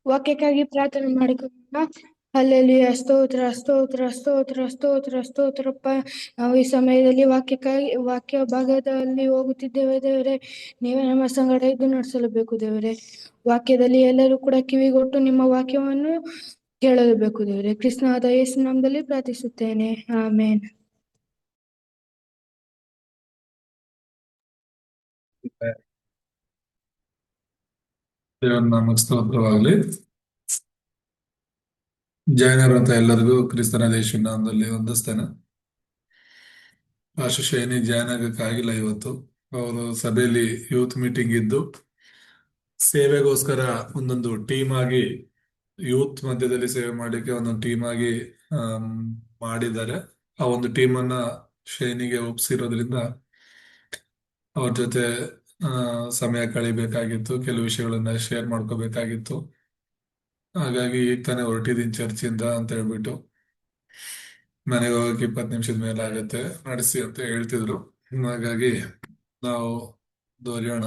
ವಾಕ್ಯಕ್ಕಾಗಿ ಪ್ರಾರ್ಥನೆ ಮಾಡಿಕೊಳ್ಳೋಣ. ಹಲ್ಲೆಲೂಯಾ, ಸ್ತೋತ್ರ ಸ್ತೋತ್ರ ಸ್ತೋತ್ರ ಸ್ತೋತ್ರ ಸ್ತೋತ್ರಪ್ಪ. ನಾವು ಈ ಸಮಯದಲ್ಲಿ ವಾಕ್ಯ ಭಾಗದಲ್ಲಿ ಹೋಗುತ್ತಿದ್ದೇವೆ ದೇವರೇ. ನೀವೇ ನಮ್ಮ ಸಂಗಡ ಇದ್ದು ನಡೆಸಲೇಬೇಕು ದೇವರೇ. ವಾಕ್ಯದಲ್ಲಿ ಎಲ್ಲರೂ ಕೂಡ ಕಿವಿಗೊಟ್ಟು ನಿಮ್ಮ ವಾಕ್ಯವನ್ನು ಕೇಳಲು ಬೇಕು ದೇವರೇ. ಕೃಷ್ಣನಾದ ಯೇಸು ನಾಮದಲ್ಲಿ ಪ್ರಾರ್ಥಿಸುತ್ತೇನೆ, ಆಮೇನ್. ದೇವರ ನಾಮಕ್ಕೆ ಸ್ತೋತ್ರವಾಗಲಿ. ಜೈನರಂತ ಎಲ್ಲರಿಗೂ ಕ್ರಿಸ್ತನ ಯೇಸು ನಾಮದಲ್ಲಿ ವಂದಿಸ್ತೇನೆ. ಶೈನಿ ಜಾಯ್ನ್ ಆಗಕ್ಕಾಗಿಲ್ಲ ಇವತ್ತು. ಅವರು ಸಭೆಯಲ್ಲಿ ಯೂತ್ ಮೀಟಿಂಗ್ ಇದ್ದು ಸೇವೆಗೋಸ್ಕರ ಒಂದೊಂದು ಟೀಮ್ ಆಗಿ ಯೂತ್ ಮಧ್ಯದಲ್ಲಿ ಸೇವೆ ಮಾಡಲಿಕ್ಕೆ ಒಂದೊಂದು ಟೀಮ್ ಆಗಿ ಆಮ್, ಮಾಡಿದ್ದಾರೆ. ಆ ಒಂದು ಟೀಮ್ ಅನ್ನ ಶೈನಿಗೆ ಒಪ್ಸಿರೋದ್ರಿಂದ ಅವ್ರ ಜೊತೆ ಸಮಯ ಕಳಿಬೇಕಾಗಿತ್ತು, ಕೆಲವು ವಿಷಯಗಳನ್ನ ಶೇರ್ ಮಾಡ್ಕೋಬೇಕಾಗಿತ್ತು. ಹಾಗಾಗಿ ಈಗ ತಾನೇ ಹೊರಟಿದ್ದೀನಿ ಚರ್ಚಿಂದ ಅಂತ ಹೇಳ್ಬಿಟ್ಟು ಮನೆಗೆ ಹೋಗಕ್ಕೆ 20 ನಿಮಿಷದ ಮೇಲೆ ಆಗತ್ತೆ, ನಡೆಸಿ ಅಂತ ಹೇಳ್ತಿದ್ರು. ಹಾಗಾಗಿ ನಾವು ದೊರೆಯೋಣ.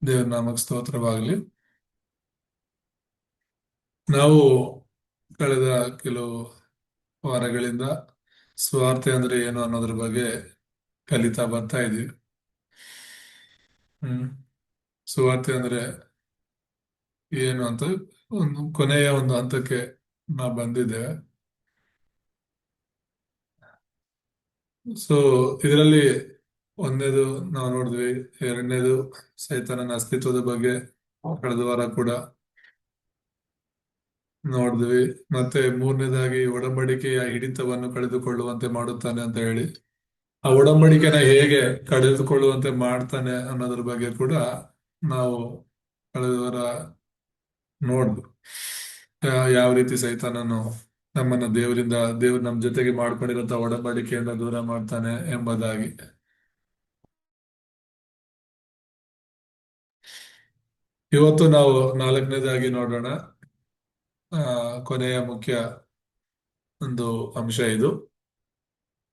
ದೇವ್ರ ನಾಮಕ್ಕೆ ಸ್ತೋತ್ರವಾಗಲಿ. ನಾವು ಕಳೆದ ಕೆಲವು ವಾರಗಳಿಂದ ಸ್ವಾರ್ಥ ಅಂದ್ರೆ ಏನು ಅನ್ನೋದ್ರ ಬಗ್ಗೆ ಕಲಿತಾ ಬರ್ತಾ ಇದೀವಿ. ಸುವಾರ್ತೆ ಅಂದ್ರೆ ಏನು ಅಂತ ಒಂದು ಕೊನೆಯ ಒಂದು ಹಂತಕ್ಕೆ ನಾವು ಬಂದಿದ್ದೇವೆ. ಸೊ ಇದರಲ್ಲಿ ಒಂದನೇದು ನಾವು ನೋಡಿದ್ವಿ, ಎರಡನೇದು ಸೈತಾನನ ಅಸ್ತಿತ್ವದ ಬಗ್ಗೆ ಕಳೆದ ವಾರ ಕೂಡ ನೋಡಿದ್ವಿ. ಮತ್ತೆ ಮೂರನೇದಾಗಿ ಒಡಂಬಡಿಕೆಯ ಹಿಡಿತವನ್ನು ಕಳೆದುಕೊಳ್ಳುವಂತೆ ಮಾಡುತ್ತಾನೆ ಅಂತ ಹೇಳಿ, ಆ ಒಡಂಬಡಿಕೆನ ಹೇಗೆ ಕಳೆದುಕೊಳ್ಳುವಂತೆ ಮಾಡ್ತಾನೆ ಅನ್ನೋದ್ರ ಬಗ್ಗೆ ಕೂಡ ನಾವು ಕಳೆದ ವಾರ ನೋಡ್ದು. ಯಾವ ರೀತಿ ಸೈತಾನನು ನಮ್ಮನ್ನ ದೇವ್ರು ನಮ್ಮ ಜೊತೆಗೆ ಮಾಡ್ಕೊಂಡಿರುವಂತ ಒಡಂಬಡಿಕೆಯಿಂದ ದೂರ ಮಾಡ್ತಾನೆ ಎಂಬುದಾಗಿ. ಇವತ್ತು ನಾವು ನಾಲ್ಕನೇದಾಗಿ ನೋಡೋಣ. ಕೊನೆಯ ಮುಖ್ಯ ಒಂದು ಅಂಶ ಇದು,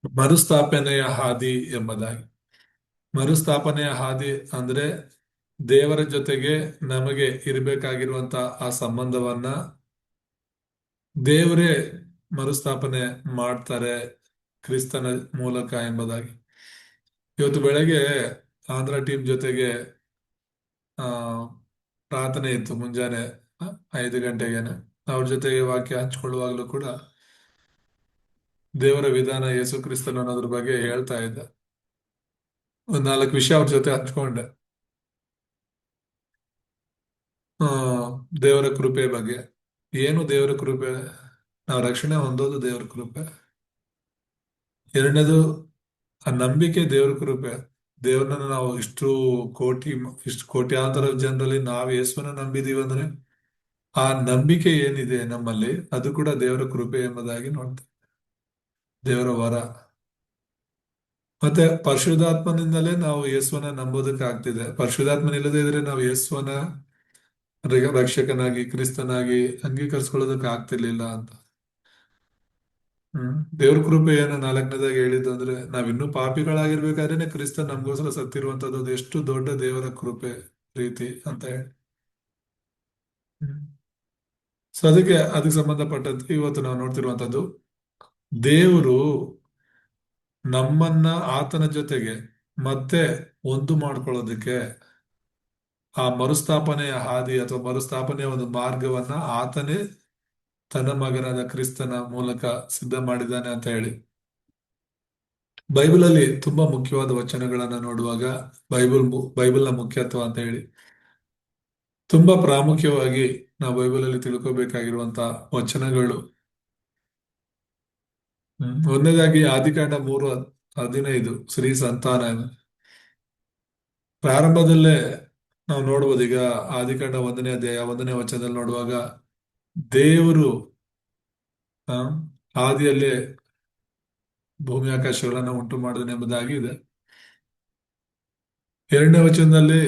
ಮರುಸ್ಥಾಪನೆಯ ಹಾದಿ ಎಂಬುದಾಗಿ. ಮರುಸ್ಥಾಪನೆಯ ಹಾದಿ ಅಂದ್ರೆ ದೇವರ ಜೊತೆಗೆ ನಮಗೆ ಇರಬೇಕಾಗಿರುವಂತ ಆ ಸಂಬಂಧವನ್ನ ದೇವರೇ ಮರುಸ್ಥಾಪನೆ ಮಾಡ್ತಾರೆ ಕ್ರಿಸ್ತನ ಮೂಲಕ ಎಂಬುದಾಗಿ. ಇವತ್ತು ಬೆಳಗ್ಗೆ ಆಂಧ್ರ ಟೀಮ್ ಜೊತೆಗೆ ಆ ಪ್ರಾರ್ಥನೆ ಇತ್ತು, ಮುಂಜಾನೆ 5 ಗಂಟೆಗೇನೆ. ಅವ್ರ ಜೊತೆಗೆ ವಾಕ್ಯ ಹಂಚ್ಕೊಳ್ಳುವಾಗಲೂ ಕೂಡ ದೇವರ ವಿಧಾನ ಯೇಸು ಕ್ರಿಸ್ತನ ಅನ್ನೋದ್ರ ಬಗ್ಗೆ ಹೇಳ್ತಾ ಇದ್ದ. ಒಂದ್ 4 ವಿಷಯ ಅವ್ರ ಜೊತೆ ಹಂಚ್ಕೊಂಡೆ. ಆ ದೇವರ ಕೃಪೆ ಬಗ್ಗೆ. ಏನು ದೇವರ ಕೃಪೆ? ನಾವು ರಕ್ಷಣೆ ಹೊಂದೋದು ದೇವರ ಕೃಪೆ. ಎರಡನೇದು, ಆ ನಂಬಿಕೆ ದೇವರ ಕೃಪೆ. ದೇವ್ರನ್ನ ನಾವು ಇಷ್ಟು ಕೋಟ್ಯಾಂತರ ಜನರಲ್ಲಿ ನಾವು ಯೇಸುವನ್ನ ನಂಬಿದೀವಿ ಅಂದ್ರೆ ಆ ನಂಬಿಕೆ ಏನಿದೆ ನಮ್ಮಲ್ಲಿ, ಅದು ಕೂಡ ದೇವರ ಕೃಪೆ ಎಂಬುದಾಗಿ ನೋಡ್ತೇವೆ, ದೇವರ ವರ. ಮತ್ತೆ ಪರಿಶುದ್ಧಾತ್ಮನಿಂದಲೇ ನಾವು ಯೇಸುವನ್ನ ನಂಬೋದಕ್ಕೆ ಆಗ್ತಿದೆ. ಪರಿಶುದ್ಧಾತ್ಮನಿಲ್ಲದೆ ಇದ್ರೆ ನಾವು ಯೇಸುವನ್ನ ರಕ್ಷಕನಾಗಿ ಕ್ರಿಸ್ತನಾಗಿ ಅಂಗೀಕರಿಸ್ಕೊಳ್ಳೋದಕ್ಕೆ ಆಗ್ತಿರ್ಲಿಲ್ಲ ಅಂತ. ದೇವ್ರ ಕೃಪೆ ಏನು ನಾಲ್ಕನೇದಾಗಿ ಹೇಳಿದ್ದು ಅಂದ್ರೆ, ನಾವಿನ್ನೂ ಪಾಪಿಗಳಾಗಿರ್ಬೇಕಾದ್ರೇನೆ ಕ್ರಿಸ್ತ ನಮ್ಗೋಸ್ಕರ ಸತ್ತಿರುವಂತದ್ದು. ಅದು ಎಷ್ಟು ದೊಡ್ಡ ದೇವರ ಕೃಪೆ ರೀತಿ ಅಂತ ಹೇಳಿ. ಸೊ ಅದಕ್ಕೆ ಸಂಬಂಧಪಟ್ಟಂತೆ ಇವತ್ತು ನಾವು ನೋಡ್ತಿರುವಂತದ್ದು, ದೇವರು ನಮ್ಮನ್ನ ಆತನ ಜೊತೆಗೆ ಮತ್ತೆ ಒಂದು ಮಾಡ್ಕೊಳ್ಳೋದಕ್ಕೆ ಆ ಮರುಸ್ಥಾಪನೆಯ ಹಾದಿ ಅಥವಾ ಮರುಸ್ಥಾಪನೆಯ ಒಂದು ಮಾರ್ಗವನ್ನ ಆತನೇ ತನ್ನ ಮಗನಾದ ಕ್ರಿಸ್ತನ ಮೂಲಕ ಸಿದ್ಧ ಮಾಡಿದ್ದಾನೆ ಅಂತ ಹೇಳಿ. ಬೈಬಲ್ ಅಲ್ಲಿ ತುಂಬಾ ಮುಖ್ಯವಾದ ವಚನಗಳನ್ನ ನೋಡುವಾಗ ಬೈಬಲ್ನ ಮುಖ್ಯತ್ವ ಅಂತ ಹೇಳಿ ತುಂಬಾ ಪ್ರಾಮುಖ್ಯವಾಗಿ ನಾವು ಬೈಬಲ್ ಅಲ್ಲಿ ತಿಳ್ಕೋಬೇಕಾಗಿರುವಂತ ವಚನಗಳು. ಒಂದನೇದಾಗಿ ಆದಿಕಾಂಡ 3:15 ಶ್ರೀ ಸಂತಾನ. ಪ್ರಾರಂಭದಲ್ಲೇ ನಾವು ನೋಡ್ಬೋದು. ಈಗ ಆದಿಕಾಂಡ 1ನೇ ಅಧ್ಯಾಯ 1ನೇ ವಚನದಲ್ಲಿ ನೋಡುವಾಗ ದೇವರು ಆ, ಆದಿಯಲ್ಲೇ ಭೂಮಿ ಆಕಾಶಗಳನ್ನ ಉಂಟು ಮಾಡಿದನು ಎಂಬುದಾಗಿ ಇದೆ. 2ನೇ ವಚನದಲ್ಲಿ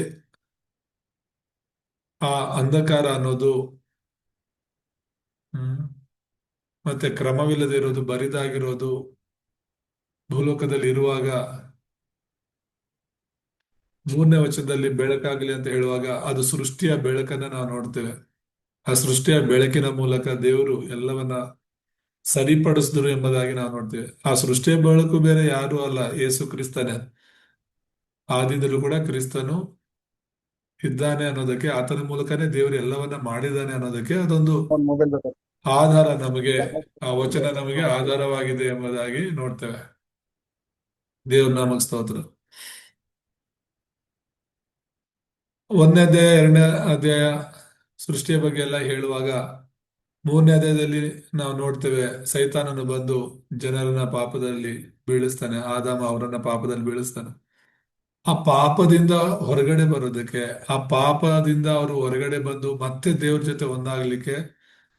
ಆ ಅಂಧಕಾರ ಅನ್ನೋದು ಹ್ಮ್ ಮತ್ತೆ ಕ್ರಮವಿಲ್ಲದೆ ಇರೋದು, ಬರಿದಾಗಿರೋದು ಭೂಲೋಕದಲ್ಲಿ ಇರುವಾಗ 3ನೇ ವಚನದಲ್ಲಿ ಬೆಳಕಾಗಲಿ ಅಂತ ಹೇಳುವಾಗ ಅದು ಸೃಷ್ಟಿಯ ಬೆಳಕನ್ನ ನಾವು ನೋಡ್ತೇವೆ. ಆ ಸೃಷ್ಟಿಯ ಬೆಳಕಿನ ಮೂಲಕ ದೇವರು ಎಲ್ಲವನ್ನ ಸರಿಪಡಿಸಿದ್ರು ಎಂಬುದಾಗಿ ನಾವು ನೋಡ್ತೇವೆ. ಆ ಸೃಷ್ಟಿಯ ಬೆಳಕು ಬೇರೆ ಯಾರು ಅಲ್ಲ, ಯೇಸು ಕ್ರಿಸ್ತನೇ. ಆದಿದಲ್ಲೂ ಕೂಡ ಕ್ರಿಸ್ತನು ಇದ್ದಾನೆ ಅನ್ನೋದಕ್ಕೆ, ಆತನ ಮೂಲಕನೇ ದೇವರು ಎಲ್ಲವನ್ನ ಮಾಡಿದ್ದಾನೆ ಅನ್ನೋದಕ್ಕೆ ಅದೊಂದು ಮೊಬೈಲ್ ಬೇಕಾದ್ರೆ ಆಧಾರ ನಮಗೆ, ಆ ವಚನ ನಮಗೆ ಆಧಾರವಾಗಿದೆ ಎಂಬುದಾಗಿ ನೋಡ್ತೇವೆ. ದೇವ್ರ ನಾಮಕ್ಕೆ ಸ್ತೋತ್ರ. 1ನೇ ಅಧ್ಯಾಯ 2ನೇ ಅಧ್ಯಾಯ ಸೃಷ್ಟಿಯ ಬಗ್ಗೆ ಎಲ್ಲ ಹೇಳುವಾಗ 3ನೇ ಅಧ್ಯಾಯದಲ್ಲಿ ನಾವು ನೋಡ್ತೇವೆ, ಸೈತಾನನು ಬಂದು ಜನರನ್ನ ಪಾಪದಲ್ಲಿ ಬೀಳಿಸ್ತಾನೆ. ಆದಾಮ ಅವರನ್ನ ಪಾಪದಲ್ಲಿ ಬೀಳಿಸ್ತಾನೆ. ಆ ಪಾಪದಿಂದ ಹೊರಗಡೆ ಬರೋದಕ್ಕೆ, ಆ ಪಾಪದಿಂದ ಅವರು ಹೊರಗಡೆ ಬಂದು ಮತ್ತೆ ದೇವ್ರ ಜೊತೆ ಒಂದಾಗ್ಲಿಕ್ಕೆ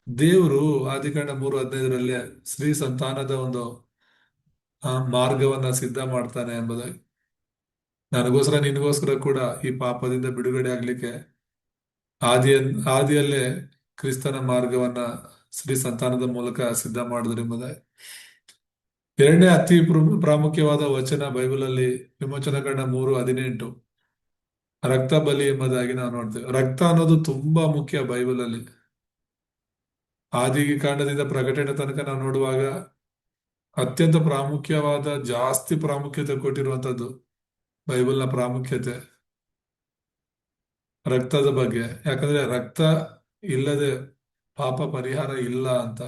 ದೇವರು ಆದಿಕಾಂಡ 3:15 ಸ್ತ್ರೀ ಸಂತಾನದ ಒಂದು ಮಾರ್ಗವನ್ನ ಸಿದ್ಧ ಮಾಡ್ತಾನೆ ಎಂಬುದಾಗಿ. ನನಗೋಸ್ಕರ ನಿನಗೋಸ್ಕರ ಕೂಡ ಈ ಪಾಪದಿಂದ ಬಿಡುಗಡೆ ಆಗ್ಲಿಕ್ಕೆ ಆದಿಯಲ್ಲೇ ಕ್ರಿಸ್ತನ ಮಾರ್ಗವನ್ನ ಸ್ತ್ರೀ ಸಂತಾನದ ಮೂಲಕ ಸಿದ್ಧ ಮಾಡಿದ್ರು ಎಂಬುದಾಗಿ. 2ನೇ ಅತಿ ಪ್ರಾಮುಖ್ಯವಾದ ವಚನ ಬೈಬಲ್ ಅಲ್ಲಿ ವಿಮೋಚನಕಾಂಡ 3:18 ರಕ್ತ ಬಲಿ ಎಂಬುದಾಗಿ ನಾವು ನೋಡ್ತೇವೆ. ರಕ್ತ ಅನ್ನೋದು ತುಂಬಾ ಮುಖ್ಯ ಬೈಬಲ್ ಅಲ್ಲಿ. ಆದಿ ಕಾಂಡದಿಂದ ಪ್ರಕಟಣೆ ತನಕ ನಾವು ನೋಡುವಾಗ ಅತ್ಯಂತ ಪ್ರಾಮುಖ್ಯವಾದ, ಜಾಸ್ತಿ ಪ್ರಾಮುಖ್ಯತೆ ಕೊಟ್ಟಿರುವಂತದ್ದು ಬೈಬಲ್ನ ಪ್ರಾಮುಖ್ಯತೆ ರಕ್ತದ ಬಗ್ಗೆ. ಯಾಕಂದ್ರೆ ರಕ್ತ ಇಲ್ಲದೆ ಪಾಪ ಪರಿಹಾರ ಇಲ್ಲ ಅಂತ.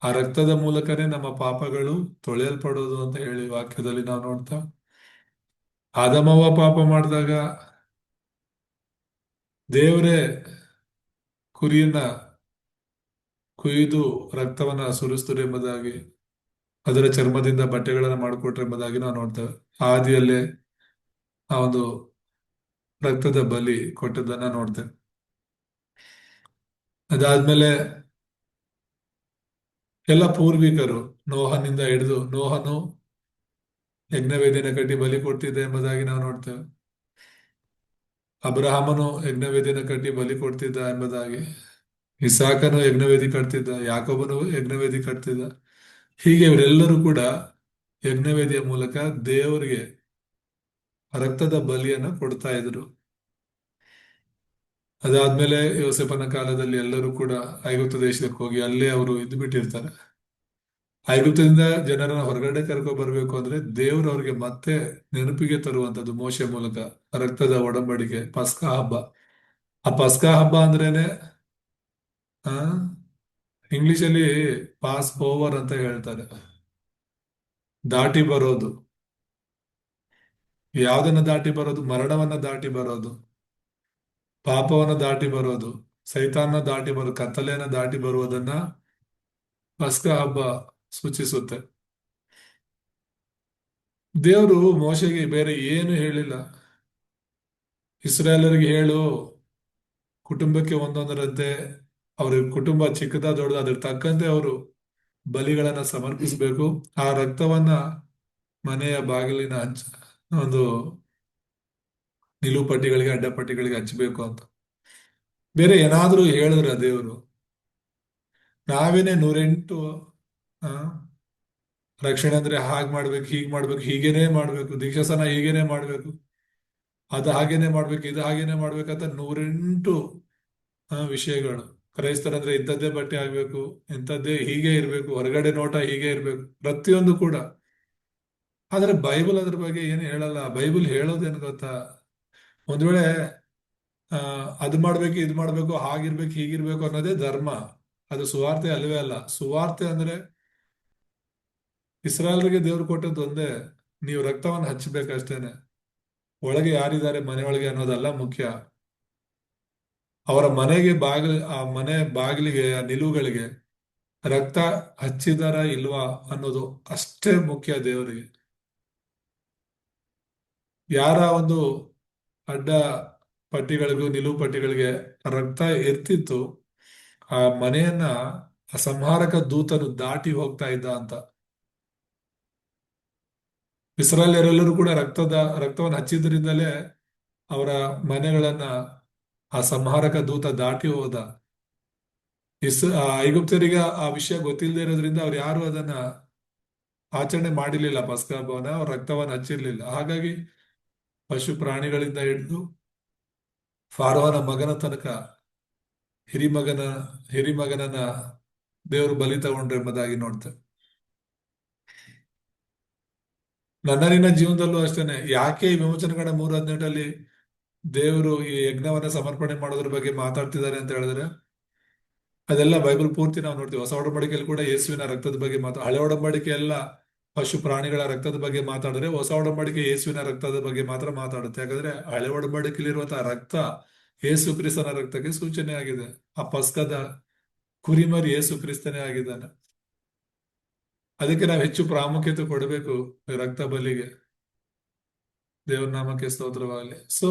ಆ ರಕ್ತದ ಮೂಲಕನೇ ನಮ್ಮ ಪಾಪಗಳು ತೊಳೆಯಲ್ಪಡೋದು ಅಂತ ಹೇಳಿ ವಾಕ್ಯದಲ್ಲಿ ನಾವು ನೋಡ್ತಾ. ಆದಮವ್ವ ಪಾಪ ಮಾಡಿದಾಗ ದೇವರೇ ಕುರಿಯನ್ನ ಕುಯ್ದು ರಕ್ತವನ್ನ ಸುರಿಸ್ತರು ಎಂಬುದಾಗಿ, ಅದರ ಚರ್ಮದಿಂದ ಬಟ್ಟೆಗಳನ್ನ ಮಾಡಿಕೊಟ್ರೆ ಎಂಬುದಾಗಿ ನಾವು ನೋಡ್ತೇವೆ. ಆದಿಯಲ್ಲೇ ಆ ಒಂದು ರಕ್ತದ ಬಲಿ ಕೊಟ್ಟದನ್ನ ನೋಡ್ತೇವೆ. ಅದಾದ್ಮೇಲೆ ಎಲ್ಲ ಪೂರ್ವಿಕರು, ನೋಹನಿಂದ ಹಿಡಿದು, ನೋಹನು ಯಜ್ಞವೇದಿನ ಕಟ್ಟಿ ಬಲಿ ಕೊಡ್ತಿದ್ದ ಎಂಬುದಾಗಿ ನಾವು ನೋಡ್ತೇವೆ. ಅಬ್ರಹಾಮನು ಯಜ್ಞವೇದಿನ ಕಟ್ಟಿ ಬಲಿ ಕೊಡ್ತಿದ್ದ ಎಂಬುದಾಗಿ, ಇಸಾಕನು ಯಜ್ಞವೇದಿ ಕಟ್ತಿದ್ದ, ಯಾಕೋಬನು ಯಜ್ಞವೇದಿ ಕಟ್ತಿದ್ದ. ಹೀಗೆ ಇವರೆಲ್ಲರೂ ಕೂಡ ಯಜ್ಞವೇದಿಯ ಮೂಲಕ ದೇವರಿಗೆ ರಕ್ತದ ಬಲಿಯನ್ನು ಕೊಡ್ತಾ ಇದ್ರು. ಅದಾದ್ಮೇಲೆ ಯೋಸೇಫನ ಕಾಲದಲ್ಲಿ ಎಲ್ಲರೂ ಕೂಡ ಐಗುಪ್ತ ದೇಶಕ್ಕೆ ಹೋಗಿ ಅಲ್ಲೇ ಅವರು ಇದ್ದು ಬಿಟ್ಟಿರ್ತಾರೆ. ಐಗುಪ್ತದಿಂದ ಜನರನ್ನ ಹೊರಗಡೆ ಕರ್ಕೊ ಬರ್ಬೇಕು ಅಂದ್ರೆ ದೇವರು ಅವ್ರಿಗೆ ಮತ್ತೆ ನೆನಪಿಗೆ ತರುವಂತದ್ದು ಮೋಶೆ ಮೂಲಕ ರಕ್ತದ ಒಡಂಬಡಿಕೆ, ಪಸ್ಕಾ ಹಬ್ಬ. ಆ ಪಸ್ಕಾ ಹಬ್ಬ ಅಂದ್ರೇನೆ ಆ ಇಂಗ್ಲಿಷಲ್ಲಿ ಪಾಸ್ ಓವರ್ ಅಂತ ಹೇಳ್ತಾರೆ. ದಾಟಿ ಬರೋದು. ಯಾವ್ದನ್ನ ದಾಟಿ ಬರೋದು? ಮರಣವನ್ನ ದಾಟಿ ಬರೋದು, ಪಾಪವನ್ನ ದಾಟಿ ಬರೋದು, ಸೈತಾನ ದಾಟಿ ಬರೋದು, ಕತ್ತಲೆಯನ್ನ ದಾಟಿ ಬರುವುದನ್ನ ಪಸ್ಕಾ ಹಬ್ಬ ಸೂಚಿಸುತ್ತೆ. ದೇವರು ಮೋಶೆಗೆ ಬೇರೆ ಏನು ಹೇಳಿಲ್ಲ. ಇಸ್ರಾಯೇಲರಿಗೆ ಹೇಳು, ಕುಟುಂಬಕ್ಕೆ ಒಂದೊಂದರಂತೆ ಅವ್ರ ಕುಟುಂಬ ಚಿಕ್ಕದ ದೊಡ್ಡದ ಅದ್ರ ತಕ್ಕಂತೆ ಅವರು ಬಲಿಗಳನ್ನ ಸಮರ್ಪಿಸಬೇಕು. ಆ ರಕ್ತವನ್ನ ಮನೆಯ ಬಾಗಿಲಿನ ಒಂದು ನಿಲುಪಟ್ಟಿಗಳಿಗೆ, ಅಡ್ಡಪಟ್ಟಿಗಳಿಗೆ ಹಚ್ಚಬೇಕು ಅಂತ. ಬೇರೆ ಏನಾದ್ರೂ ಹೇಳಿದ್ರ ದೇವರು? ನಾವೇನೆ 108 ಆ ರಕ್ಷಣೆ ಅಂದ್ರೆ ಹಾಗೆ ಮಾಡ್ಬೇಕು, ಹೀಗ್ ಮಾಡ್ಬೇಕು, ಹೀಗೇನೆ ಮಾಡ್ಬೇಕು, ದೀಕ್ಷಾಸನ ಹೀಗೇನೆ ಮಾಡ್ಬೇಕು, ಅದು ಹಾಗೇನೆ ಮಾಡ್ಬೇಕು, ಇದು ಹಾಗೇನೆ ಮಾಡ್ಬೇಕಂತ 108 ವಿಷಯಗಳು. ಕ್ರೈಸ್ತರಂದ್ರೆ ಇಂಥದ್ದೇ ಬಟ್ಟೆ ಆಗ್ಬೇಕು, ಇಂಥದ್ದೇ ಹೀಗೆ ಇರ್ಬೇಕು, ಹೊರಗಡೆ ನೋಟ ಹೀಗೆ ಇರ್ಬೇಕು, ಪ್ರತಿಯೊಂದು ಕೂಡ. ಆದ್ರೆ ಬೈಬಲ್ ಅದ್ರ ಬಗ್ಗೆ ಏನು ಹೇಳಲ್ಲ. ಬೈಬಲ್ ಹೇಳೋದೇನು ಗೊತ್ತಾ? ಒಂದ್ ವೇಳೆ ಅದು ಮಾಡ್ಬೇಕು, ಇದು ಮಾಡ್ಬೇಕು, ಹಾಗಿರ್ಬೇಕು, ಹೀಗಿರ್ಬೇಕು ಅನ್ನೋದೇ ಧರ್ಮ. ಅದು ಸುವಾರ್ತೆ ಅಲ್ವೇ ಅಲ್ಲ. ಸುವಾರ್ತೆ ಅಂದ್ರೆ ಇಸ್ರಾಯೇಲ್ರಿಗೆ ದೇವ್ರು ಕೊಟ್ಟದ್ದು ಒಂದೇ, ನೀವು ರಕ್ತವನ್ನು ಹಚ್ಚಬೇಕಷ್ಟೇನೆ. ಒಳಗೆ ಯಾರಿದ್ದಾರೆ ಮನೆಯೊಳಗೆ ಅನ್ನೋದಲ್ಲ ಮುಖ್ಯ. ಅವರ ಮನೆಗೆ ಆ ಮನೆ ಬಾಗಿಲಿಗೆ, ಆ ನಿಲುವುಗಳಿಗೆ ರಕ್ತ ಹಚ್ಚಿದಾರ ಇಲ್ವಾ ಅನ್ನೋದು ಅಷ್ಟೇ ಮುಖ್ಯ ದೇವರಿಗೆ. ಯಾರ ಒಂದು ಅಡ್ಡ ಪಟ್ಟಿಗಳಿಗೂ ನಿಲುವು ಪಟ್ಟಿಗಳಿಗೆ ರಕ್ತ ಇರ್ತಿತ್ತು, ಆ ಮನೆಯನ್ನ ಆ ಸಂಹಾರಕ ದೂತನು ದಾಟಿ ಹೋಗ್ತಾ ಇದ್ದ ಅಂತ. ಇಸ್ರಾಯೇಲರೆಲ್ಲರೂ ಕೂಡ ರಕ್ತವನ್ನು ಹಚ್ಚಿದ್ರಿಂದಲೇ ಅವರ ಮನೆಗಳನ್ನ ಆ ಸಂಹಾರಕ ದೂತ ದಾಟಿ ಹೋದ. ಐಗುಪ್ತರಿಗೆ ಆ ವಿಷಯ ಗೊತ್ತಿಲ್ಲದೆ ಇರೋದ್ರಿಂದ ಅವ್ರು ಯಾರು ಅದನ್ನ ಆಚರಣೆ ಮಾಡಿರ್ಲಿಲ್ಲ. ಪಸ್ಕ ಹಬ್ಬವನ್ನ ಅವ್ರ ರಕ್ತವನ್ನು ಹಚ್ಚಿರ್ಲಿಲ್ಲ. ಹಾಗಾಗಿ ಪಶು ಪ್ರಾಣಿಗಳಿಂದ ಹಿಡಿದು ಫಾರೋಹನ ಮಗನ ತನಕ ಹಿರಿಮಗನ ಹಿರಿಮಗನನ್ನ ದೇವರು ಬಲಿ ತಗೊಂಡ್ರು ಎಂಬುದಾಗಿ ನೋಡ್ತೇವೆ. ನನ್ನ ನಿನ್ನ ಜೀವನದಲ್ಲೂ ಅಷ್ಟೇನೆ. ಯಾಕೆ ಈ ವಿಮೋಚನೆಗಳ 3:18 ದೇವರು ಈ ಯಜ್ಞವನ್ನ ಸಮರ್ಪಣೆ ಮಾಡೋದ್ರ ಬಗ್ಗೆ ಮಾತಾಡ್ತಿದ್ದಾರೆ ಅಂತ ಹೇಳಿದ್ರೆ, ಅದೆಲ್ಲ ಬೈಬಲ್ ಪೂರ್ತಿ ನಾವು ನೋಡ್ತೀವಿ. ಹೊಸ ಒಡಂಬಡಿಕೆಯಲ್ಲಿ ಕೂಡ ಯೇಸುವಿನ ರಕ್ತದ ಬಗ್ಗೆ ಹಳೆ ಒಡಂಬಡಿಕೆ ಎಲ್ಲ ಪಶು ಪ್ರಾಣಿಗಳ ರಕ್ತದ ಬಗ್ಗೆ ಮಾತಾಡಿದ್ರೆ, ಹೊಸ ಒಡಂಬಡಿಕೆ ಯೇಸುವಿನ ರಕ್ತದ ಬಗ್ಗೆ ಮಾತ್ರ ಮಾತಾಡುತ್ತೆ. ಯಾಕಂದ್ರೆ ಹಳೆ ಒಡಂಬಡಿಕೆಯಲ್ಲಿರುವಂತಹ ರಕ್ತ ಯೇಸು ಕ್ರಿಸ್ತನ ರಕ್ತಕ್ಕೆ ಸೂಚನೆ ಆಗಿದೆ. ಆ ಪಸ್ಕದ ಕುರಿಮರಿ ಯೇಸು ಕ್ರಿಸ್ತನೇ ಆಗಿದ್ದಾನೆ. ಅದಕ್ಕೆ ನಾವು ಹೆಚ್ಚು ಪ್ರಾಮುಖ್ಯತೆ ಕೊಡಬೇಕು ರಕ್ತ ಬಲಿಗೆ. ದೇವರ ನಾಮಕ್ಕೆ ಸ್ತೋತ್ರವಾಗಲಿ. ಸೊ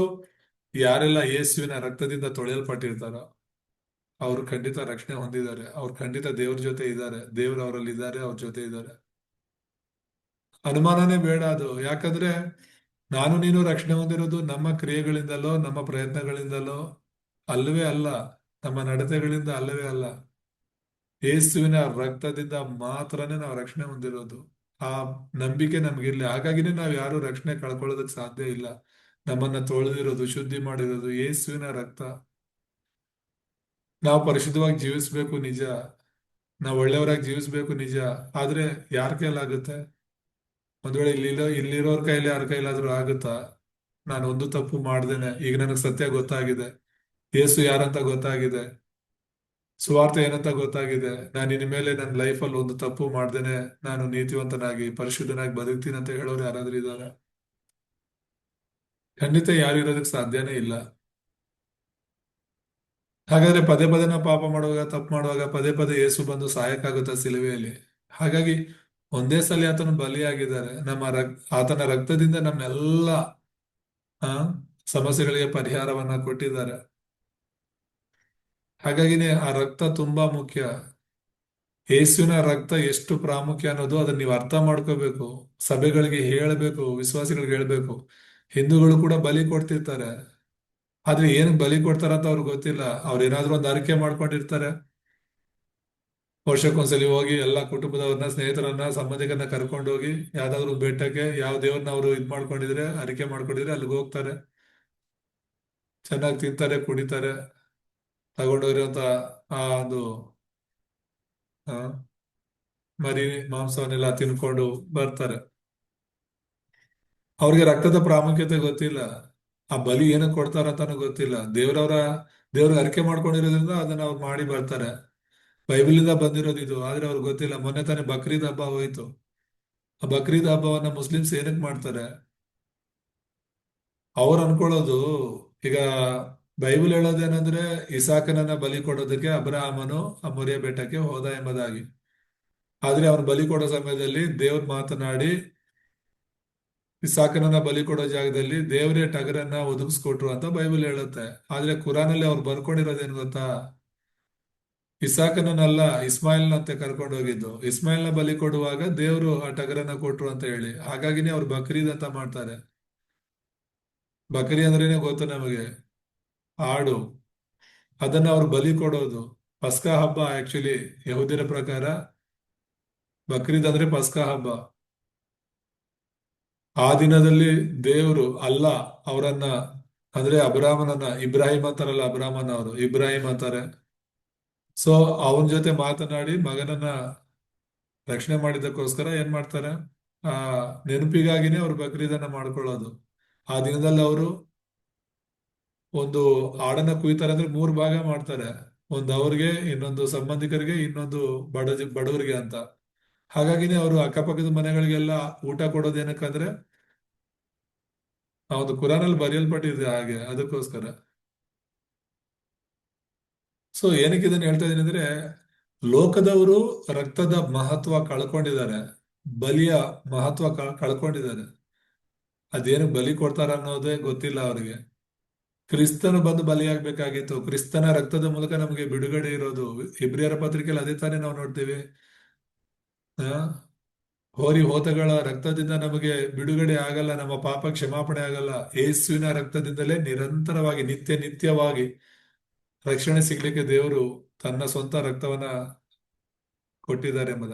ಯಾರೆಲ್ಲ ಯೇಸುವಿನ ರಕ್ತದಿಂದ ತೊಳೆಯಲ್ಪಟ್ಟಿರ್ತಾರೋ ಅವರು ಖಂಡಿತ ರಕ್ಷಣೆ ಹೊಂದಿದ್ದಾರೆ. ಅವ್ರು ಖಂಡಿತ ದೇವ್ರ ಜೊತೆ ಇದ್ದಾರೆ. ದೇವ್ರು ಅವರಲ್ಲಿ ಇದ್ದಾರೆ, ಅವ್ರ ಜೊತೆ ಇದ್ದಾರೆ. ಅನುಮಾನನೇ ಬೇಡ ಅದು. ಯಾಕಂದ್ರೆ ನಾನು ನೀನು ರಕ್ಷಣೆ ಹೊಂದಿರೋದು ನಮ್ಮ ಕ್ರಿಯೆಗಳಿಂದಲೋ ನಮ್ಮ ಪ್ರಯತ್ನಗಳಿಂದಲೋ ಅಲ್ಲವೇ ಅಲ್ಲ, ನಮ್ಮ ನಡತೆಗಳಿಂದ ಅಲ್ಲವೇ ಅಲ್ಲ. ಯೇಸುವಿನ ರಕ್ತದಿಂದ ಮಾತ್ರನೇ ನಾವು ರಕ್ಷಣೆ ಹೊಂದಿರೋದು. ಆ ನಂಬಿಕೆ ನಮ್ಗಿರ್ಲಿ. ಹಾಗಾಗಿನೇ ನಾವು ಯಾರು ರಕ್ಷಣೆ ಕಳ್ಕೊಳ್ಳೋದಕ್ಕೆ ಸಾಧ್ಯ ಇಲ್ಲ. ನಮ್ಮನ್ನ ತೊಳೆದಿರೋದು, ಶುದ್ಧಿ ಮಾಡಿರೋದು ಯೇಸುವಿನ ರಕ್ತ. ನಾವು ಪರಿಶುದ್ಧವಾಗಿ ಜೀವಿಸ್ಬೇಕು ನಿಜ, ನಾವು ಒಳ್ಳೆಯವರಾಗಿ ಜೀವಿಸ್ಬೇಕು ನಿಜ. ಆದ್ರೆ ಯಾರ ಕೈಲಾಗುತ್ತೆ? ಒಂದ್ ವೇಳೆ ಇಲ್ಲಿರೋರ್ ಕೈಲಿ ಯಾರ ಕೈಲಾದ್ರೂ ಆಗುತ್ತಾ? ನಾನು ಒಂದು ತಪ್ಪು ಮಾಡ್ದೇನೆ, ಈಗ ನನಗೆ ಸತ್ಯ ಗೊತ್ತಾಗಿದೆ, ಯೇಸು ಯಾರಂತ ಗೊತ್ತಾಗಿದೆ, ಸುವಾರ್ತೆ ಏನಂತ ಗೊತ್ತಾಗಿದೆ, ನಾನು ಇನ್ಮೇಲೆ ನನ್ನ ಲೈಫಲ್ಲಿ ಒಂದು ತಪ್ಪು ಮಾಡ್ದೇನೆ ನಾನು ನೀತಿವಂತನಾಗಿ ಪರಿಶುದ್ಧನಾಗಿ ಬದುಕ್ತೀನಿ ಅಂತ ಹೇಳೋರು ಯಾರಾದ್ರೂ ಇದ್ದಾರೆ? ಖಂಡಿತ ಯಾರು ಇರೋದಕ್ಕೆ ಸಾಧ್ಯನೇ ಇಲ್ಲ. ಹಾಗಾದ್ರೆ ಪದೇ ಪದೇ ನಾವು ಪಾಪ ಮಾಡುವಾಗ, ತಪ್ಪು ಮಾಡುವಾಗ ಪದೇ ಪದೇ ಯೇಸು ಬಂದು ಸಹಾಯಕ್ಕಾಗುತ್ತಾ ಸಿಲುಬೆಯಲ್ಲಿ? ಹಾಗಾಗಿ ಒಂದೇ ಸಲ ಆತನು ಬಲಿಯಾಗಿದ್ದಾರೆ. ಆತನ ರಕ್ತದಿಂದ ನಮ್ಮೆಲ್ಲ ಆ ಸಮಸ್ಯೆಗಳಿಗೆ ಪರಿಹಾರವನ್ನ ಕೊಟ್ಟಿದ್ದಾರೆ. ಹಾಗಾಗಿನೇ ಆ ರಕ್ತ ತುಂಬಾ ಮುಖ್ಯ. ಯೇಸುವಿನ ರಕ್ತ ಎಷ್ಟು ಪ್ರಾಮುಖ್ಯ ಅನ್ನೋದು ಅದನ್ನ ನೀವು ಅರ್ಥ ಮಾಡ್ಕೋಬೇಕು. ಸಭೆಗಳಿಗೆ ಹೇಳಬೇಕು, ವಿಶ್ವಾಸಿಗಳಿಗೆ ಹೇಳ್ಬೇಕು. ಹಿಂದೂಗಳು ಕೂಡ ಬಲಿ ಕೊಡ್ತಿರ್ತಾರೆ. ಆದ್ರೆ ಏನಕ್ಕೆ ಬಲಿ ಕೊಡ್ತಾರಂತ ಅವ್ರಿಗೆ ಗೊತ್ತಿಲ್ಲ. ಅವ್ರು ಏನಾದ್ರೂ ಒಂದು ಅರಿಕೆ ಮಾಡ್ಕೊಂಡಿರ್ತಾರೆ. ವರ್ಷಕ್ಕೊಂದ್ಸಲಿ ಹೋಗಿ ಎಲ್ಲ ಕುಟುಂಬದವ್ರನ್ನ, ಸ್ನೇಹಿತರನ್ನ, ಸಂಬಂಧಿಕರನ್ನ ಕರ್ಕೊಂಡು ಹೋಗಿ ಯಾವ್ದಾದ್ರು ಬೆಟ್ಟಕ್ಕೆ, ಯಾವ ದೇವ್ರನ್ನ ಅವರು ಇದ್ ಮಾಡ್ಕೊಂಡಿದ್ರೆ, ಅರಿಕೆ ಮಾಡ್ಕೊಂಡಿದ್ರೆ ಅಲ್ಲಿಗೆ ಹೋಗ್ತಾರೆ. ಚೆನ್ನಾಗಿ ತಿಂತಾರೆ, ಕುಡಿತಾರೆ, ತಗೊಂಡೋಗಿರುವಂತ ಆ ಒಂದು ಆ, ಮರಿ ಮಾಂಸವನ್ನೆಲ್ಲ ತಿನ್ಕೊಂಡು ಬರ್ತಾರೆ. ಅವ್ರಿಗೆ ರಕ್ತದ ಪ್ರಾಮುಖ್ಯತೆ ಗೊತ್ತಿಲ್ಲ. ಆ ಬಲಿ ಏನಕ್ಕೆ ಕೊಡ್ತಾರಂತಾನು ಗೊತ್ತಿಲ್ಲ. ದೇವ್ರಿಗೆ ಅರಿಕೆ ಮಾಡ್ಕೊಂಡಿರೋದ್ರಿಂದ ಅದನ್ನ ಅವ್ರು ಮಾಡಿ ಬರ್ತಾರೆ. ಬೈಬಲಿಂದ ಬಂದಿರೋದು ಇದು. ಆದ್ರೆ ಅವ್ರಿಗೆ ಗೊತ್ತಿಲ್ಲ. ಮೊನ್ನೆ ತಾನೇ ಬಕ್ರೀದ್ ಹಬ್ಬ ಹೋಯ್ತು. ಆ ಬಕ್ರೀದ್ ಹಬ್ಬವನ್ನ ಮುಸ್ಲಿಮ್ಸ್ ಏನಕ್ಕೆ ಮಾಡ್ತಾರೆ? ಅವ್ರು ಅನ್ಕೊಳ್ಳೋದು, ಈಗ ಬೈಬಲ್ ಹೇಳೋದೇನಂದ್ರೆ ಇಸಾಕನನ್ನ ಬಲಿ ಕೊಡೋದಕ್ಕೆ ಅಬ್ರಹಾಮನು ಆ ಮೊರಿಯ ಬೆಟ್ಟಕ್ಕೆ ಹೋದ ಎಂಬುದಾಗಿ. ಆದ್ರೆ ಅವನು ಬಲಿ ಕೊಡೋ ಸಮಯದಲ್ಲಿ ದೇವ್ರು ಮಾತನಾಡಿ ಇಸಾಕನನ್ನ ಬಲಿ ಕೊಡೋ ಜಾಗದಲ್ಲಿ ದೇವರೇ ಟಗರನ್ನ ಒದಗಿಸ್ಕೊಟ್ರು ಅಂತ ಬೈಬಲ್ ಹೇಳುತ್ತೆ. ಆದ್ರೆ ಕುರಾನಲ್ಲಿ ಅವ್ರು ಬರ್ಕೊಂಡಿರೋದೇನ್ ಗೊತ್ತಾ? ಇಸಾಕನನ್ನಲ್ಲ, ಇಸ್ಮಾಯಿಲ್ನಂತೆ ಕರ್ಕೊಂಡು ಹೋಗಿದ್ದು. ಇಸ್ಮಾಯಿಲ್ನ ಬಲಿ ಕೊಡುವಾಗ ದೇವರು ಆ ಟಗರನ್ನ ಕೊಟ್ರು ಅಂತ ಹೇಳಿ. ಹಾಗಾಗಿನೇ ಅವ್ರು ಬಕ್ರೀದ್ ಅಂತ ಮಾಡ್ತಾರೆ. ಬಕರಿ ಅಂದ್ರೇನೆ ಗೊತ್ತು ನಮಗೆ, ಆಡು. ಅದನ್ನ ಅವ್ರು ಬಲಿ ಕೊಡೋದು. ಪಸ್ಕಾ ಹಬ್ಬ ಆಕ್ಚುಲಿ ಯಹೂದ್ಯರ ಪ್ರಕಾರ ಬಕ್ರೀದ್ ಅಂದ್ರೆ ಪಸ್ಕಾ ಹಬ್ಬ. ಆ ದಿನದಲ್ಲಿ ದೇವರು ಅಲ್ಲ ಅವರನ್ನ, ಅಂದ್ರೆ ಅಬ್ರಾಹ್ಮನನ್ನ, ಇಬ್ರಾಹಿಂ ಅಂತಾರಲ್ಲ, ಅಬ್ರಾಹ್ಮನ್ ಅವರು ಇಬ್ರಾಹಿಂ ಅಂತಾರೆ. ಸೊ ಅವನ ಜೊತೆ ಮಾತನಾಡಿ ಮಗನನ್ನ ರಕ್ಷಣೆ ಮಾಡಿದ್ದಕ್ಕೋಸ್ಕರ ಏನ್ ಮಾಡ್ತಾರೆ, ಆ ನೆನಪಿಗಾಗಿನೇ ಅವ್ರು ಬಕ್ರೀದನ್ನ ಮಾಡ್ಕೊಳ್ಳೋದು. ಆ ದಿನದಲ್ಲಿ ಅವರು ಒಂದು ಆಡನ್ನ ಕುಯ್ತಾರೆ. ಅಂದ್ರೆ 3 ಭಾಗ ಮಾಡ್ತಾರೆ. ಒಂದು ಅವ್ರಿಗೆ, ಇನ್ನೊಂದು ಸಂಬಂಧಿಕರಿಗೆ, ಇನ್ನೊಂದು ಬಡವರಿಗೆ ಅಂತ. ಹಾಗಾಗಿನೇ ಅವರು ಅಕ್ಕಪಕ್ಕದ ಮನೆಗಳಿಗೆಲ್ಲ ಊಟ ಕೊಡೋದು ಏನಕ್ಕಂದ್ರೆ ಆ ಒಂದು ಕುರಾನಲ್ಲಿ ಬರೆಯಲ್ಪಟ್ಟಿದೆ ಹಾಗೆ, ಅದಕ್ಕೋಸ್ಕರ. ಸೊ ಏನಕ್ಕೆ ಇದನ್ನ ಹೇಳ್ತಾ ಇದೀನಿ ಅಂದ್ರೆ, ಲೋಕದವರು ರಕ್ತದ ಮಹತ್ವ ಕಳ್ಕೊಂಡಿದ್ದಾರೆ, ಬಲಿಯ ಮಹತ್ವ ಕಳ್ಕೊಂಡಿದ್ದಾರೆ. ಅದೇನು ಬಲಿ ಕೊಡ್ತಾರ ಅನ್ನೋದೇ ಗೊತ್ತಿಲ್ಲ ಅವರಿಗೆ. ಕ್ರಿಸ್ತನು ಬಂದು ಬಲಿಯಾಗಬೇಕಾಗಿತ್ತು. ಕ್ರಿಸ್ತನ ರಕ್ತದ ಮೂಲಕ ನಮಗೆ ಬಿಡುಗಡೆ ಇರೋದು. ಇಬ್ರಿಯರ ಪತ್ರಿಕೆಯಲ್ಲಿ ಅದೇ ತಾನೇ ನಾವು ನೋಡ್ತೇವೆ. ಆ ಹೋರಿ ಹೋತಗಳ ರಕ್ತದಿಂದ ನಮಗೆ ಬಿಡುಗಡೆ ಆಗಲ್ಲ, ನಮ್ಮ ಪಾಪ ಕ್ಷಮಾಪಣೆ ಆಗಲ್ಲ. ಯೇಸುವಿನ ರಕ್ತದಿಂದಲೇ ನಿರಂತರವಾಗಿ ನಿತ್ಯವಾಗಿ ರಕ್ಷಣೆ ಸಿಗ್ಲಿಕ್ಕೆ ದೇವರು ತನ್ನ ಸ್ವಂತ ರಕ್ತವನ್ನ ಕೊಟ್ಟಿದ್ದಾರೆ ಎಂಬುದ.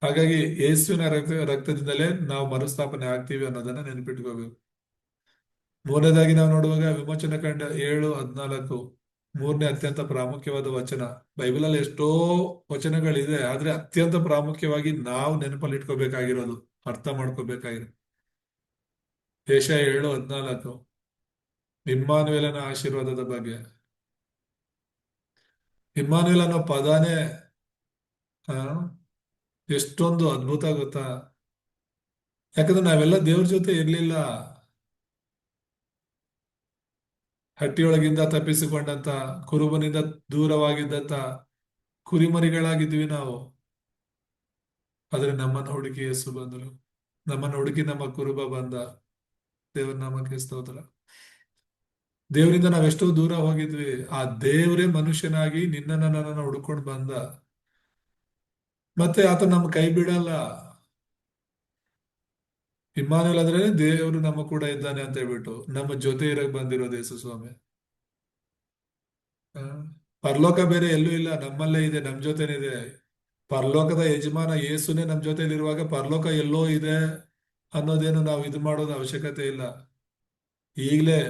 ಹಾಗಾಗಿ ಯೇಸುವಿನ ರಕ್ತದಿಂದಲೇ ನಾವು ಮರುಸ್ಥಾಪನೆ ಆಗ್ತೀವಿ ಅನ್ನೋದನ್ನ ನೆನಪಿಟ್ಕೋಬೇಕು. ಮೂರನೇದಾಗಿ ನಾವು ನೋಡುವಾಗ ವಿಮೋಚನ ಕಂಡ 7:14 ಮೂರನೇ ಅತ್ಯಂತ ಪ್ರಾಮುಖ್ಯವಾದ ವಚನ. ಬೈಬಲಲ್ಲಿ ಎಷ್ಟೋ ವಚನಗಳಿದೆ, ಆದ್ರೆ ಅತ್ಯಂತ ಪ್ರಾಮುಖ್ಯವಾಗಿ ನಾವು ನೆನಪಲ್ಲಿ ಇಟ್ಕೋಬೇಕಾಗಿರೋದು, ಅರ್ಥ ಮಾಡ್ಕೋಬೇಕಾಗಿರೋದು ಯೆಶಾಯ 7:14, ಇಮ್ಮಾನುವೇಲನ ಆಶೀರ್ವಾದದ ಬಗ್ಗೆ. ಇಮ್ಮಾನುವೇಲ್ ಅನ್ನೋ ಪದಾನೇ ಆ, ಎಷ್ಟೊಂದು ಅದ್ಭುತ ಗೊತ್ತಾ. ಯಾಕಂದ್ರೆ ನಾವೆಲ್ಲ ದೇವ್ರ ಜೊತೆ ಇರ್ಲಿಲ್ಲ. ಹಟ್ಟಿಯೊಳಗಿಂದ ತಪ್ಪಿಸಿಕೊಂಡಂತ, ಕುರುಬನಿಂದ ದೂರವಾಗಿದ್ದಂತ ಕುರಿಮರಿಗಳಾಗಿದ್ವಿ ನಾವು. ಆದ್ರೆ ನಮ್ಮನ್ನ ಹುಡುಕಿ ಯೇಸು ಬಂದರು. ನಮ್ಮನ್ನ ಹುಡುಕಿ ನಮ್ಮ ಕುರುಬ ಬಂದ. ದೇವರ ನಾಮಕ್ಕೆ ಸ್ತೋತ್ರ. ದೇವರಿಂದ ನಾವೆಷ್ಟೋ ದೂರ ಹೋಗಿದ್ವಿ. ಆ ದೇವರೇ ಮನುಷ್ಯನಾಗಿ ನಿನ್ನನ್ನ ನನ್ನನ್ನ ಹುಡ್ಕೊಂಡು ಬಂದ. ಮತ್ತೆ ಆತ ನಮ್ಮ ಕೈ ಬಿಡಲ್ಲ. ಇಮ್ಮಾನುವೇಲ್ ಅಂದ್ರೆ ದೇವರು ನಮ್ಮ ಕೂಡ ಇದ್ದಾನೆ ಅಂತ ಹೇಳ್ಬಿಟ್ಟು ನಮ್ಮ ಜೊತೆ ಇರಕ್ ಬಂದಿರೋದು ಯೇಸು ಸ್ವಾಮಿ. ಆ, ಪರಲೋಕ ಬೇರೆ ಎಲ್ಲೂ ಇಲ್ಲ, ನಮ್ಮಲ್ಲೇ ಇದೆ, ನಮ್ ಜೊತೆನೇ ಇದೆ. ಪರಲೋಕದ ಯಜಮಾನ ಯೇಸುನೇ ನಮ್ ಜೊತೆಲಿರುವಾಗ ಪರಲೋಕ ಎಲ್ಲೋ ಇದೆ ಅನ್ನೋದೇನು ನಾವು ಇದು ಮಾಡೋದು ಅವಶ್ಯಕತೆ ಇಲ್ಲ. ಈಗಲೇ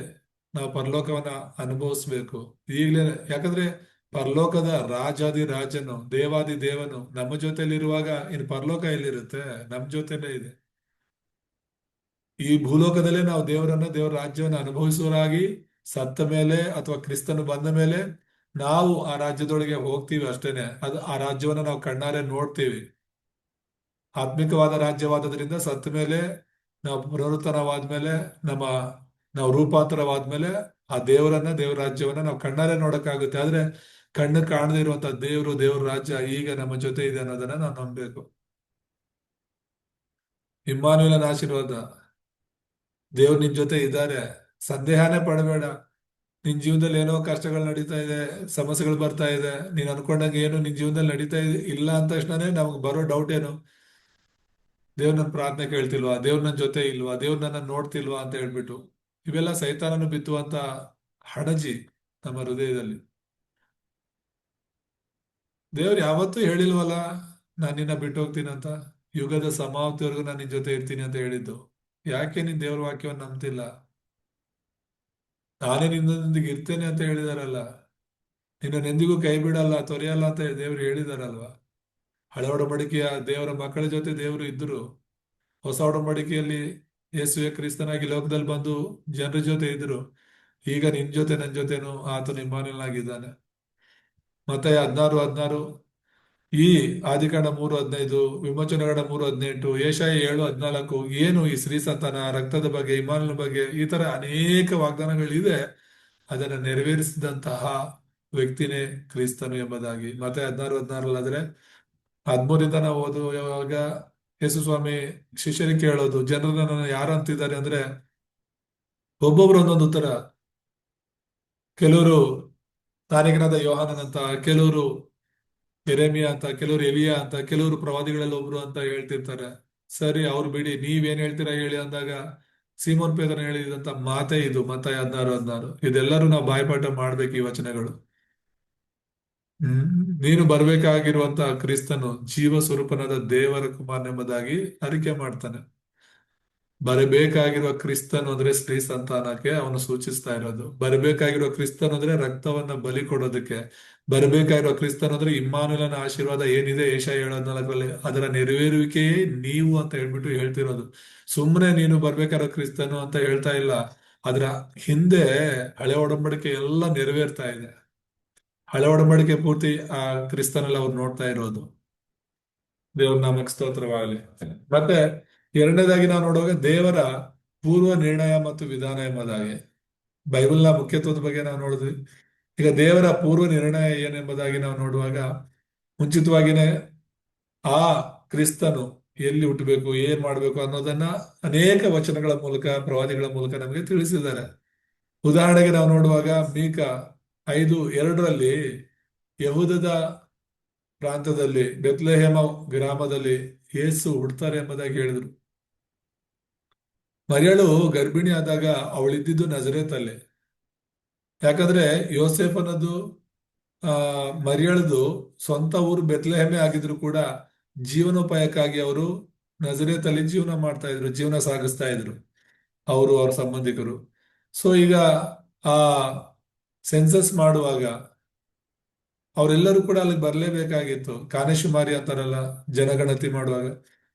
ನಾವು ಪರಲೋಕವನ್ನ ಅನುಭವಿಸ್ಬೇಕು. ಈಗಲೇ, ಯಾಕಂದ್ರೆ ಪರಲೋಕದ ರಾಜಾದಿ ರಾಜನು, ದೇವಾದಿ ದೇವನು ನಮ್ಮ ಜೊತೆಲಿರುವಾಗ ಇನ್ನು ಪರಲೋಕ ಎಲ್ಲಿರುತ್ತೆ? ನಮ್ ಜೊತೆನೇ ಇದೆ. ಈ ಭೂಲೋಕದಲ್ಲೇ ನಾವು ದೇವರ ರಾಜ್ಯವನ್ನು ಅನುಭವಿಸುವರಾಗಿ ಸತ್ತ ಮೇಲೆ ಅಥವಾ ಕ್ರಿಸ್ತನು ಬಂದ ಮೇಲೆ ನಾವು ಆ ರಾಜ್ಯದೊಳಗೆ ಹೋಗ್ತೀವಿ ಅಷ್ಟೇನೆ. ಅದು ಆ ರಾಜ್ಯವನ್ನ ನಾವು ಕಣ್ಣಾರೆ ನೋಡ್ತೀವಿ. ಆತ್ಮಿಕವಾದ ರಾಜ್ಯವಾದದ್ರಿಂದ ಸತ್ತ ಮೇಲೆ, ನಾವು ಪುನರುತ್ಥಾನವಾದ್ಮೇಲೆ, ನಮ್ಮ ನಾವು ರೂಪಾಂತರವಾದ್ಮೇಲೆ ಆ ದೇವರ ರಾಜ್ಯವನ್ನ ನಾವು ಕಣ್ಣಾರೆ ನೋಡಕ್ಕಾಗುತ್ತೆ. ಆದ್ರೆ ಕಣ್ಣು ಕಾಣದೇ ಇರುವಂತ ದೇವ್ರ ರಾಜ್ಯ ಈಗ ನಮ್ಮ ಜೊತೆ ಇದೆ ಅನ್ನೋದನ್ನ ನಾವು ನಂಬಬೇಕು. ಇಮ್ಮಾನುವೇಲನ ಆಶೀರ್ವಾದ. ದೇವ್ರು ನಿನ್ ಜೊತೆ ಇದ್ದಾರೆ, ಸಂದೇಹನೇ ಪಡಬೇಡ. ನಿನ್ ಜೀವನದಲ್ಲಿ ಏನೋ ಕಷ್ಟಗಳು ನಡೀತಾ ಇದೆ, ಸಮಸ್ಯೆಗಳು ಬರ್ತಾ ಇದೆ, ನೀನ್ ಅನ್ಕೊಂಡಂಗೆ ಏನು ನಿನ್ ಜೀವನದಲ್ಲಿ ನಡೀತಾ ಇಲ್ಲ ಅಂದ ತಕ್ಷಣನೇ ನಮ್ಗೆ ಬರೋ ಡೌಟ್ ಏನು? ದೇವ್ರ ನನ್ನ ಪ್ರಾರ್ಥನೆ ಕೇಳ್ತಿಲ್ವಾ? ದೇವ್ರ ನನ್ನ ಜೊತೆ ಇಲ್ವಾ? ದೇವ್ರ ನನ್ನ ನೋಡ್ತಿಲ್ವಾ ಅಂತ ಹೇಳ್ಬಿಟ್ಟು ಇವೆಲ್ಲ ಸೈತಾನನು ಬಿತ್ತುವಂತ ಹಣಜಿ ನಮ್ಮ ಹೃದಯದಲ್ಲಿ. ದೇವ್ರು ಯಾವತ್ತೂ ಹೇಳಿಲ್ವಲ್ಲ ನಾನು ನಿನ್ನ ಬಿಟ್ಟು ಹೋಗ್ತೀನಂತ. ಯುಗದ ಸಮಾಪ್ತಿವರೆಗೂ ನಾನು ನಿನ್ ಜೊತೆ ಇರ್ತೀನಿ ಅಂತ ಹೇಳಿದ್ದು. ಯಾಕೆ ನೀನ್ ದೇವ್ರ ವಾಕ್ಯವನ್ನು ನಂಬ್ತಿಲ್ಲ? ನಾನೇ ನಿನ್ನೊಂದಿಗೆ ಇರ್ತೇನೆ ಅಂತ ಹೇಳಿದಾರಲ್ಲ. ನಿನ್ನನ್ನೆಂದಿಗೂ ಕೈ ಬಿಡಲ್ಲ, ತೊರೆಯಲ್ಲ ಅಂತ ದೇವ್ರು ಹೇಳಿದಾರಲ್ವಾ. ಹಳೆ ಒಡಂಬಡಿಕೆಯ ದೇವರ ಮಕ್ಕಳ ಜೊತೆ ದೇವರು ಇದ್ರು. ಹೊಸ ಒಡಂಬಡಿಕೆಯಲ್ಲಿ ಯೇಸುವೆ ಕ್ರಿಸ್ತನಾಗಿ ಲೋಕದಲ್ಲಿ ಬಂದು ಜನರ ಜೊತೆ ಇದ್ರು. ಈಗ ನಿನ್ ಜೊತೆ ನನ್ನ ಜೊತೆನು ಆತನು ಇಮ್ಮಾನುವೇಲನಾಗಿದ್ದಾನೆ. ಮತ್ತೆ 16:16, ಈ ಆದಿಕಾಂಡ 3:15, ವಿಮೋಚನೆಗಳ 3:18, ಯೆಶಾಯ 7:14, ಏನು ಈ ಸ್ತ್ರೀ ಸಂತಾನ, ರಕ್ತದ ಬಗ್ಗೆ, ಇಮ್ಮಾನುವೇಲನ ಬಗ್ಗೆ, ಈ ತರ ಅನೇಕ ವಾಗ್ದಾನಗಳಿದೆ. ಅದನ್ನ ನೆರವೇರಿಸಿದಂತಹ ವ್ಯಕ್ತಿನೇ ಕ್ರಿಸ್ತನು ಎಂಬುದಾಗಿ. ಮತ್ತೆ 16:16 13 ನಾವು ಓದುವಾಗ ಯೇಸು ಸ್ವಾಮಿ ಶಿಷ್ಯರಿಗೆ ಕೇಳೋದು, ಜನರು ನನ್ನನ್ನು ಯಾರು ಅಂತಿದ್ದಾರೆ ಅಂದ್ರೆ ಒಬ್ಬೊಬ್ರು ಒಂದೊಂದು ಉತ್ತರ. ಕೆಲವರು ತಾನಿಗನಾದ ಯೋಹಾನನಂತ, ಕೆಲವರು ಯೆರೆಮೀಯ ಅಂತ, ಕೆಲವರು ಎಲಿಯಾ ಅಂತ, ಕೆಲವರು ಪ್ರವಾದಿಗಳಲ್ಲಿ ಒಬ್ರು ಅಂತ ಹೇಳ್ತಿರ್ತಾರೆ. ಸರಿ, ಅವ್ರು ಬಿಡಿ, ನೀವೇನ್ ಹೇಳ್ತೀರಾ ಹೇಳಿ ಅಂದಾಗ ಸೀಮೋನ್ ಪೇತ್ರನ ಹೇಳಿದಂತ ಮಾತೇ ಇದು, ಮತ್ತಾಯ 16:16. ಇದೆಲ್ಲರೂ ನಾವು ಬಾಯ್ಪಾಠ ಮಾಡ್ಬೇಕು ಈ ವಚನಗಳು. ಹ್ಮ್ ನೀನು ಬರ್ಬೇಕಾಗಿರುವಂತ ಕ್ರಿಸ್ತನು ಜೀವ ಸ್ವರೂಪನಾದ ದೇವರ ಕುಮಾರನೆಂಬುದಾಗಿ ಅರಿಕೆ ಮಾಡ್ತಾನೆ. ಬರಬೇಕಾಗಿರುವ ಕ್ರಿಸ್ತನು ಅಂದ್ರೆ ಸ್ತ್ರೀ ಸಂತಾನಕ್ಕೆ ಅವನು ಸೂಚಿಸ್ತಾ ಇರೋದು. ಬರಬೇಕಾಗಿರುವ ಕ್ರಿಸ್ತನು ಅಂದ್ರೆ ರಕ್ತವನ್ನ ಬಲಿ ಕೊಡೋದಕ್ಕೆ. ಬರಬೇಕಾಗಿರುವ ಕ್ರಿಸ್ತನು ಅಂದ್ರೆ ಇಮ್ಮಾನುವೇಲನ ಆಶೀರ್ವಾದ ಏನಿದೆ ಯೆಶಾಯ 7:14, ಅದರ ನೆರವೇರುವಿಕೆಯೇ ನೀವು ಅಂತ ಹೇಳ್ಬಿಟ್ಟು ಹೇಳ್ತಿರೋದು. ಸುಮ್ಮನೆ ನೀನು ಬರ್ಬೇಕಾಗಿರೋ ಕ್ರಿಸ್ತನು ಅಂತ ಹೇಳ್ತಾ ಇಲ್ಲ. ಅದ್ರ ಹಿಂದೆ ಹಳೆ ಒಡಂಬಡಿಕೆ ಎಲ್ಲ ನೆರವೇರ್ತಾ ಇದೆ. ಹಳೆ ಒಡಂಬಡಿಕೆ ಪೂರ್ತಿ ಆ ಕ್ರಿಸ್ತನಲ್ಲಿ ಅವ್ರು ನೋಡ್ತಾ ಇರೋದು. ದೇವ್ರ ನಾಮಕ್ಕೆ ಸ್ತೋತ್ರವಾಗಲಿ. ಮತ್ತೆ ಎರಡನೇದಾಗಿ ನಾವು ನೋಡುವಾಗ ದೇವರ ಪೂರ್ವ ನಿರ್ಣಯ ಮತ್ತು ವಿಧಾನ ಎಂಬುದಾಗಿ ಬೈಬಲ್ನ ಮುಖ್ಯತ್ವದ ಬಗ್ಗೆ ನಾವು ನೋಡಿದ್ವಿ. ಈಗ ದೇವರ ಪೂರ್ವ ನಿರ್ಣಯ ಏನೆಂಬುದಾಗಿ ನಾವು ನೋಡುವಾಗ ಮುಂಚಿತವಾಗಿನೇ ಆ ಕ್ರಿಸ್ತನು ಎಲ್ಲಿ ಹುಟ್ಟಬೇಕು, ಏನ್ ಮಾಡ್ಬೇಕು ಅನ್ನೋದನ್ನ ಅನೇಕ ವಚನಗಳ ಮೂಲಕ, ಪ್ರವಾದಿಗಳ ಮೂಲಕ ನಮಗೆ ತಿಳಿಸಿದ್ದಾರೆ. ಉದಾಹರಣೆಗೆ ನಾವು ನೋಡುವಾಗ ಮೀಕ 5:2 ಯಹೂದದ ಪ್ರಾಂತದಲ್ಲಿ ಬೆತ್ಲೆಹೇಮ ಗ್ರಾಮದಲ್ಲಿ ಯೇಸು ಹುಡ್ತಾರೆ ಎಂಬುದಾಗಿ ಹೇಳಿದ್ರು. ಮರಿಯಳು ಗರ್ಭಿಣಿ ಆದಾಗ ಅವಳಿದ್ದಿದ್ದು ನಜರೇತಲ್ಲಿ. ಯಾಕಂದ್ರೆ ಯೋಸೇಫನದು ಆ ಮರಿಯಳದು ಸ್ವಂತ ಊರು ಬೆತ್ಲೆಹೇಮೆ ಆಗಿದ್ರು ಕೂಡ ಜೀವನೋಪಾಯಕ್ಕಾಗಿ ಅವರು ನಜರೇತಲ್ಲಿ ಜೀವನ ಮಾಡ್ತಾ ಇದ್ರು, ಜೀವನ ಸಾಗಿಸ್ತಾ ಇದ್ರು ಅವರು, ಅವ್ರ ಸಂಬಂಧಿಕರು. ಸೊ ಈಗ ಆ ಸೆನ್ಸಸ್ ಮಾಡುವಾಗ ಅವರೆಲ್ಲರೂ ಕೂಡ ಅಲ್ಲಿಗೆ ಬರಲೇಬೇಕಾಗಿತ್ತು. ಕಾನೇಶುಮಾರಿ ಅಂತಾರಲ್ಲ, ಜನಗಣತಿ ಮಾಡುವಾಗ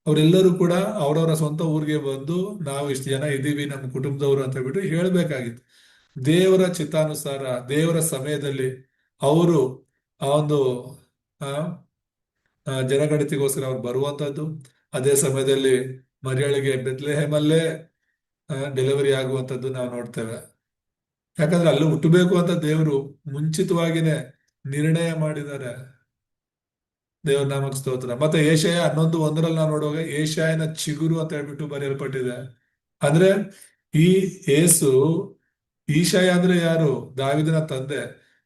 ಅವರೆಲ್ಲರೂ ಕೂಡ ಅವರವರ ಸ್ವಂತ ಊರಿಗೆ ಬಂದು ನಾವು ಇಷ್ಟು ಜನ ಇದ್ದೀವಿ ನಮ್ಮ ಕುಟುಂಬದವರು ಅಂತ ಹೇಳ್ಬಿಟ್ಟು ಹೇಳ್ಬೇಕಾಗಿತ್ತು. ದೇವರ ಚಿತ್ತಾನುಸಾರ ದೇವರ ಸಮಯದಲ್ಲಿ ಅವರು ಆ ಒಂದು ಆ ಜನಗಣತಿಗೋಸ್ಕರ ಅವ್ರು ಬರುವಂತದ್ದು. ಅದೇ ಸಮಯದಲ್ಲಿ ಮರಿಯಳಿಗೆ ಬೆತ್ಲೆಹೇಮಲ್ಲೇ ಡೆಲಿವರಿ ಆಗುವಂತದ್ದು ನಾವು ನೋಡ್ತೇವೆ. ಯಾಕಂದ್ರೆ ಅಲ್ಲಿ ಹುಟ್ಟಬೇಕು ಅಂತ ದೇವರು ಮುಂಚಿತವಾಗಿನೇ ನಿರ್ಣಯ ಮಾಡಿದ್ದಾರೆ. ದೇವ್ರ ನಾಮಕ್ಕೆ ಸ್ತೋತ್ರ. ಮತ್ತೆ ಏಷಯ 11:1 ನಾವು ನೋಡುವಾಗ ಏಷಯನ ಚಿಗುರು ಅಂತ ಹೇಳ್ಬಿಟ್ಟು ಬರೆಯಲ್ಪಟ್ಟಿದೆ. ಅಂದ್ರೆ ಈ ಏಸು, ಈಶಾಯ ಅಂದ್ರೆ ಯಾರು? ದಾವಿದನ ತಂದೆ.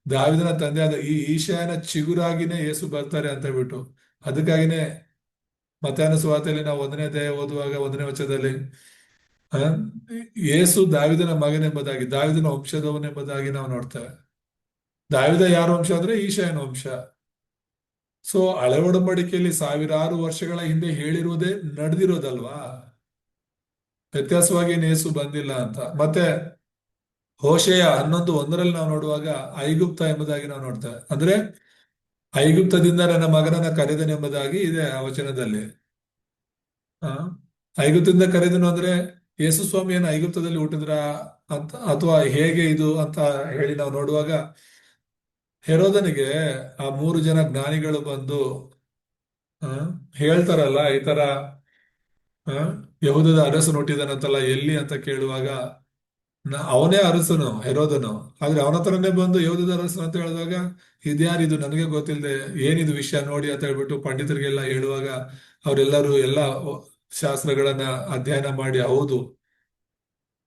ದಾವಿದನ ತಂದೆ ಆದ ಈ ಈಶಾಯನ ಚಿಗುರಾಗಿನೇ ಏಸು ಬರ್ತಾರೆ ಅಂತ ಹೇಳ್ಬಿಟ್ಟು. ಅದಕ್ಕಾಗಿನೇ ಮತ್ತಾಯನ ಸುವಾರ್ತೆಯಲ್ಲಿ ನಾವು 1ನೇ ಅಧ್ಯಾಯ ಓದುವಾಗ 1ನೇ ವಚನದಲ್ಲಿ ಆ, ಯೇಸು ದಾವಿದನ ಮಗನೆಂಬುದಾಗಿ, ದಾವಿದನ ವಂಶದವನೆಂಬುದಾಗಿ ನಾವು ನೋಡ್ತೇವೆ. ದಾವಿದ ಯಾರ ವಂಶ ಅಂದ್ರೆ ಈಶಾಯನ ವಂಶ. ಸೊ ಹಳೆ ಒಡಂಬಡಿಕೆಯಲ್ಲಿ ಸಾವಿರಾರು ವರ್ಷಗಳ ಹಿಂದೆ ಹೇಳಿರುವುದೇ ನಡೆದಿರೋದಲ್ವಾ. ವ್ಯತ್ಯಾಸವಾಗಿ ಯೇಸು ಬಂದಿಲ್ಲ ಅಂತ. ಮತ್ತೆ ಹೋಶೇಯ 11:1 ನಾವು ನೋಡುವಾಗ ಐಗುಪ್ತ ಎಂಬುದಾಗಿ ನಾವು ನೋಡ್ತೇವೆ. ಅಂದ್ರೆ ಐಗುಪ್ತದಿಂದ ನನ್ನ ಮಗನನ್ನ ಕರೆದನೆಂಬುದಾಗಿ ಇದೆ ಆ ವಚನದಲ್ಲಿ. ಆ ಐಗುಪ್ತದಿಂದ ಕರೆದನು ಅಂದ್ರೆ ಯೇಸು ಸ್ವಾಮಿ ಏನು ಐಗುಪ್ತದಲ್ಲಿ ಹುಟ್ಟಿದ್ರ ಅಂತ, ಅಥವಾ ಹೇಗೆ ಇದು ಅಂತ ಹೇಳಿ ನಾವು ನೋಡುವಾಗ, ಹೆರೋದನಿಗೆ ಆ 3 ಜನ ಜ್ಞಾನಿಗಳು ಬಂದು ಆ ಹೇಳ್ತಾರಲ್ಲ ಈ ತರ, ಆ ಯಹೂದದ ಅರಸನು ಹುಟ್ಟಿದನಂತಲ್ಲ, ಎಲ್ಲಿ ಅಂತ ಕೇಳುವಾಗ ಅವನೇ ಅರಸನು ಹೆರೋದನು. ಆದ್ರೆ ಅವನ ಹತ್ರನೇ ಬಂದು ಯಹೂದದ ಅರಸನು ಅಂತ ಹೇಳಿದಾಗ, ಇದ್ಯಾರಿದು ನನಗೆ ಗೊತ್ತಿಲ್ಲದೆ ಏನಿದು ವಿಷಯ ನೋಡಿ ಅಂತ ಹೇಳ್ಬಿಟ್ಟು ಪಂಡಿತರಿಗೆಲ್ಲ ಹೇಳುವಾಗ ಅವರೆಲ್ಲರೂ ಎಲ್ಲ ಶಾಸ್ತ್ರಗಳನ್ನ ಅಧ್ಯಯನ ಮಾಡಿ, ಹೌದು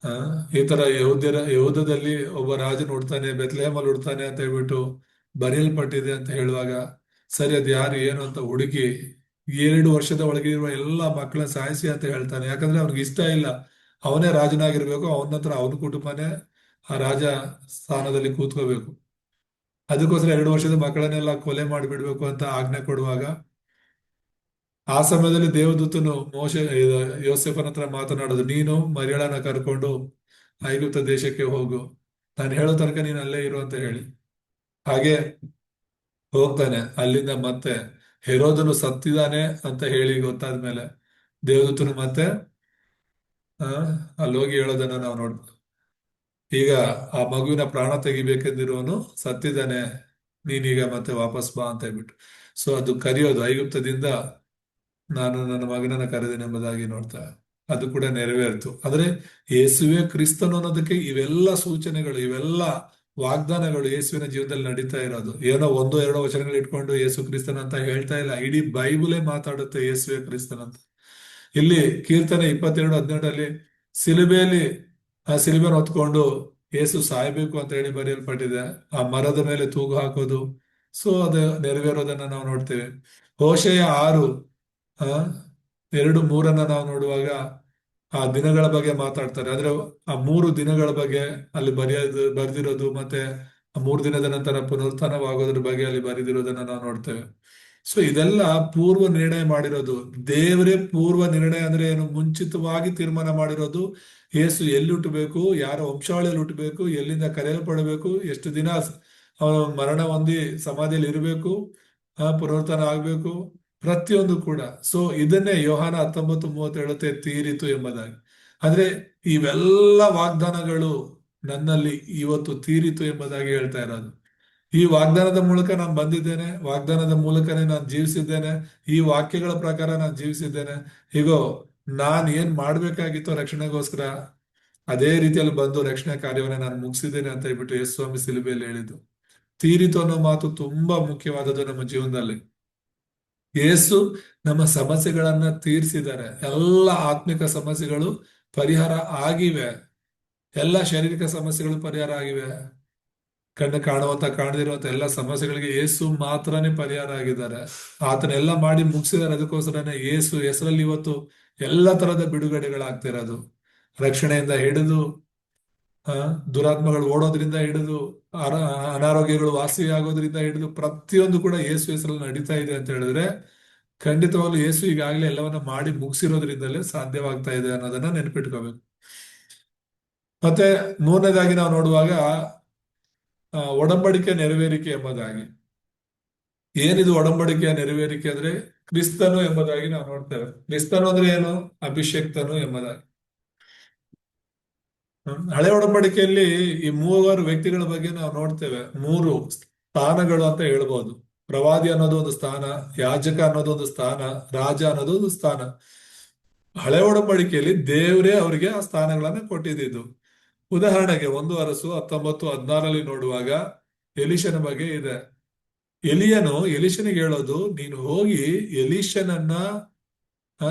ಆ ಈ ತರ ಯಹೂದದಲ್ಲಿ ಒಬ್ಬ ರಾಜನು ಹುಡ್ತಾನೆ, ಬೆತ್ಲೆಹೇಮಲ್ಲಿ ಹುಡ್ತಾನೆ ಅಂತ ಹೇಳ್ಬಿಟ್ಟು ಬರೆಯಲ್ಪಟ್ಟಿದೆ ಅಂತ ಹೇಳುವಾಗ, ಸರಿ ಅದು ಯಾರು ಏನು ಅಂತ ಹುಡುಕಿ 2 ವರ್ಷದ ಒಳಗಿರುವ ಎಲ್ಲ ಮಕ್ಕಳನ್ನ ಸಾಯಿಸಿ ಅಂತ ಹೇಳ್ತಾನೆ. ಯಾಕಂದ್ರೆ ಅವ್ನಿಗೆ ಇಷ್ಟ ಇಲ್ಲ, ಅವನೇ ರಾಜನಾಗಿರ್ಬೇಕು, ಅವನ ಹತ್ರ ಅವನ ಕುಟುಂಬನೇ ಆ ರಾಜ ಸ್ಥಾನದಲ್ಲಿ ಕೂತ್ಕೋಬೇಕು. ಅದಕ್ಕೋಸ್ಕರ 2 ವರ್ಷದ ಮಕ್ಕಳನ್ನೆಲ್ಲ ಕೊಲೆ ಮಾಡಿಬಿಡ್ಬೇಕು ಅಂತ ಆಜ್ಞೆ ಕೊಡುವಾಗ, ಆ ಸಮಯದಲ್ಲಿ ದೇವದೂತನು ಯೋಸೇಫನ ಹತ್ರ ಮಾತನಾಡೋದು, ನೀನು ಮರಿಯಳನ್ನ ಕರ್ಕೊಂಡು ಐಗುಪ್ತ ದೇಶಕ್ಕೆ ಹೋಗು, ನಾನು ಹೇಳೋ ತನಕ ನೀನು ಅಲ್ಲೇ ಇರು ಅಂತ ಹೇಳಿ. ಹಾಗೆ ಹೋಗ್ತಾನೆ. ಅಲ್ಲಿಂದ ಮತ್ತೆ ಹೆರೋದನು ಸತ್ತಿದ್ದಾನೆ ಅಂತ ಹೇಳಿ ಗೊತ್ತಾದ್ಮೇಲೆ ದೇವದೂತನು ಮತ್ತೆ ಆ ಅಲ್ಲಿ ಹೋಗಿ ಹೇಳೋದನ್ನ ನಾವು ನೋಡ್ಬೋದು. ಈಗ ಆ ಮಗುವಿನ ಪ್ರಾಣ ತೆಗಿಬೇಕೆಂದಿರುವನು ಸತ್ತಿದ್ದಾನೆ, ನೀನೀಗ ಮತ್ತೆ ವಾಪಸ್ ಬಾ ಅಂತ ಹೇಳ್ಬಿಟ್ಟು. ಸೊ ಅದು ಕರೆಯೋದು ಐಗುಪ್ತದಿಂದ ನಾನು ನನ್ನ ಮಗನನ್ನ ಕರೆದೇನೆಂಬುದಾಗಿ ನೋಡ್ತಾ, ಅದು ಕೂಡ ನೆರವೇರಿತು. ಆದ್ರೆ ಯೇಸುವೆ ಕ್ರಿಸ್ತನು ಅನ್ನೋದಕ್ಕೆ ಇವೆಲ್ಲ ಸೂಚನೆಗಳು, ಇವೆಲ್ಲ ವಾಗ್ದಾನಗಳು ಯೇಸುವಿನ ಜೀವನದಲ್ಲಿ ನಡೀತಾ ಇರೋದು. ಏನೋ 1-2 ವಚನಗಳು ಇಟ್ಕೊಂಡು ಯೇಸು ಕ್ರಿಸ್ತನ್ ಅಂತ ಹೇಳ್ತಾ ಇಲ್ಲ, ಇಡೀ ಬೈಬಲೇ ಮಾತಾಡುತ್ತೆ ಯೇಸುವೆ ಕ್ರಿಸ್ತನ್ ಅಂತ. ಇಲ್ಲಿ ಕೀರ್ತನೆ 22:12 ಸಿಲುಬೆಯಲ್ಲಿ ಆ ಸಿಲುಬೆನ ಹೊತ್ಕೊಂಡು ಯೇಸು ಸಾಯ್ಬೇಕು ಅಂತ ಹೇಳಿ ಬರೆಯಲ್ಪಟ್ಟಿದೆ. ಆ ಮರದ ಮೇಲೆ ತೂಗು ಹಾಕೋದು, ಸೊ ಅದು ನೆರವೇರೋದನ್ನ ನಾವು ನೋಡ್ತೇವೆ. ಹೋಶೇಯ 6 ಆ 2:3 ನಾವು ನೋಡುವಾಗ ಆ ದಿನಗಳ ಬಗ್ಗೆ ಮಾತಾಡ್ತಾರೆ. ಅಂದ್ರೆ ಆ 3 ದಿನಗಳ ಬಗ್ಗೆ ಅಲ್ಲಿ ಬರೆದಿರೋದು, ಮತ್ತೆ ಆ 3 ದಿನದ ನಂತರ ಪುನರುತ್ಥಾನವಾಗೋದ್ರ ಬಗ್ಗೆ ಅಲ್ಲಿ ಬರೆದಿರೋದನ್ನ ನಾವು ನೋಡ್ತೇವೆ. ಸೊ ಇದೆಲ್ಲ ಪೂರ್ವ ನಿರ್ಣಯ ಮಾಡಿರೋದು. ದೇವರೇ ಪೂರ್ವ ನಿರ್ಣಯ ಅಂದ್ರೆ ಏನು? ಮುಂಚಿತವಾಗಿ ತೀರ್ಮಾನ ಮಾಡಿರೋದು. ಯೇಸು ಎಲ್ಲಿ ಹುಟ್ಟಬೇಕು, ಯಾರ ವಂಶಾವಳಿಯಲ್ಲಿ ಹುಟ್ಟಬೇಕು, ಎಲ್ಲಿಂದ ಕರೆಯಲ್ಪಡಬೇಕು, ಎಷ್ಟು ದಿನ ಮರಣ ಹೊಂದಿ ಸಮಾಧಿಯಲ್ಲಿ ಇರಬೇಕು, ಪುನರುತ್ಥಾನ ಆಗ್ಬೇಕು, ಪ್ರತಿಯೊಂದು ಕೂಡ. ಸೊ ಇದನ್ನೇ ಯೋಹಾನ 19:30 ಹೇಳುತ್ತೆ, ತೀರಿತು ಎಂಬುದಾಗಿ. ಅಂದ್ರೆ ಇವೆಲ್ಲ ವಾಗ್ದಾನಗಳು ನನ್ನಲ್ಲಿ ಇವತ್ತು ತೀರಿತು ಎಂಬುದಾಗಿ ಹೇಳ್ತಾ ಇರೋದು. ಈ ವಾಗ್ದಾನದ ಮೂಲಕ ನಾನು ಬಂದಿದ್ದೇನೆ, ವಾಗ್ದಾನದ ಮೂಲಕನೇ ನಾನು ಜೀವಿಸಿದ್ದೇನೆ, ಈ ವಾಕ್ಯಗಳ ಪ್ರಕಾರ ನಾನು ಜೀವಿಸಿದ್ದೇನೆ. ಹೀಗೋ ನಾನು ಏನ್ ಮಾಡ್ಬೇಕಾಗಿತ್ತೋ ರಕ್ಷಣೆಗೋಸ್ಕರ, ಅದೇ ರೀತಿಯಲ್ಲಿ ಬಂದು ರಕ್ಷಣಾ ಕಾರ್ಯವನ್ನ ನಾನು ಮುಗಿಸಿದ್ದೇನೆ ಅಂತ ಹೇಳ್ಬಿಟ್ಟು ಯೇಸು ಸ್ವಾಮಿ ಸಿಲುಬೆಯಲ್ಲಿ ಹೇಳಿದ್ದು. ತೀರಿತು ಅನ್ನೋ ಮಾತು ತುಂಬಾ ಮುಖ್ಯವಾದದ್ದು ನಮ್ಮ ಜೀವನದಲ್ಲಿ. ಯೇಸು ನಮ್ಮ ಸಮಸ್ಯೆಗಳನ್ನ ತೀರಿಸಿದ್ದಾರೆ. ಎಲ್ಲ ಆತ್ಮಿಕ ಸಮಸ್ಯೆಗಳು ಪರಿಹಾರ ಆಗಿವೆ, ಎಲ್ಲ ಶಾರೀರಿಕ ಸಮಸ್ಯೆಗಳು ಪರಿಹಾರ ಆಗಿವೆ. ಕಣ್ಣು ಕಾಣುವಂತ ಕಾಣದಿರುವಂತ ಎಲ್ಲ ಸಮಸ್ಯೆಗಳಿಗೆ ಯೇಸು ಮಾತ್ರನೇ ಪರಿಹಾರ ಆಗಿದ್ದಾರೆ. ಆತನೆಲ್ಲ ಮಾಡಿ ಮುಗಿಸಿದ್ದಾರೆ. ಅದಕ್ಕೋಸ್ಕರನೇ ಯೇಸು ಹೆಸರಲ್ಲಿ ಇವತ್ತು ಎಲ್ಲ ತರದ ಬಿಡುಗಡೆಗಳಾಗ್ತಿರೋದು. ರಕ್ಷಣೆಯಿಂದ ಹಿಡಿದು ದುರಾತ್ಮಗಳು ಓಡೋದ್ರಿಂದ ಹಿಡಿದು, ಅನಾರೋಗ್ಯಗಳು ವಾಸಿಯಾಗೋದ್ರಿಂದ ಹಿಡಿದು ಪ್ರತಿಯೊಂದು ಕೂಡ ಯೇಸು ಹೆಸರಲ್ಲಿ ನಡೀತಾ ಇದೆ ಅಂತ ಹೇಳಿದ್ರೆ, ಖಂಡಿತವಾಗ್ಲೂ ಯೇಸು ಈಗಾಗಲೇ ಎಲ್ಲವನ್ನ ಮಾಡಿ ಮುಗಿಸಿರೋದ್ರಿಂದಲೇ ಸಾಧ್ಯವಾಗ್ತಾ ಇದೆ ಅನ್ನೋದನ್ನ ನೆನಪಿಟ್ಕೋಬೇಕು. ಮತ್ತೆ 3ನೇದಾಗಿ ನಾವು ನೋಡುವಾಗ ಒಡಂಬಡಿಕೆ ನೆರವೇರಿಕೆ ಎಂಬುದಾಗಿ. ಏನಿದು ಒಡಂಬಡಿಕೆಯ ನೆರವೇರಿಕೆ ಅಂದ್ರೆ ಕ್ರಿಸ್ತನು ಎಂಬುದಾಗಿ ನಾವು ನೋಡ್ತೇವೆ. ಕ್ರಿಸ್ತನು ಅಂದ್ರೆ ಏನು? ಅಭಿಷೇಕ್ತನು ಎಂಬುದಾಗಿ. ಹಳೆ ಒಡಂಬಡಿಕೆಯಲ್ಲಿ ಈ ಮೂವರು ವ್ಯಕ್ತಿಗಳ ಬಗ್ಗೆ ನಾವು ನೋಡ್ತೇವೆ. ಮೂರು ಸ್ಥಾನಗಳು ಅಂತ ಹೇಳ್ಬೋದು. ಪ್ರವಾದಿ ಅನ್ನೋದು ಒಂದು ಸ್ಥಾನ, ಯಾಜಕ ಅನ್ನೋದು ಒಂದು ಸ್ಥಾನ, ರಾಜ ಅನ್ನೋದು ಒಂದು ಸ್ಥಾನ. ಹಳೆ ಒಡಂಬಡಿಕೆಯಲ್ಲಿ ದೇವರೇ ಅವರಿಗೆ ಆ ಸ್ಥಾನಗಳನ್ನ ಕೊಟ್ಟಿದ್ದು. ಉದಾಹರಣೆಗೆ 1 ಅರಸು 19:16 ನೋಡುವಾಗ ಎಲೀಷನ ಬಗ್ಗೆ ಇದೆ. ಎಲೀಷನಿಗೆ ಹೇಳೋದು, ನೀನು ಹೋಗಿ ಎಲೀಷನನ್ನ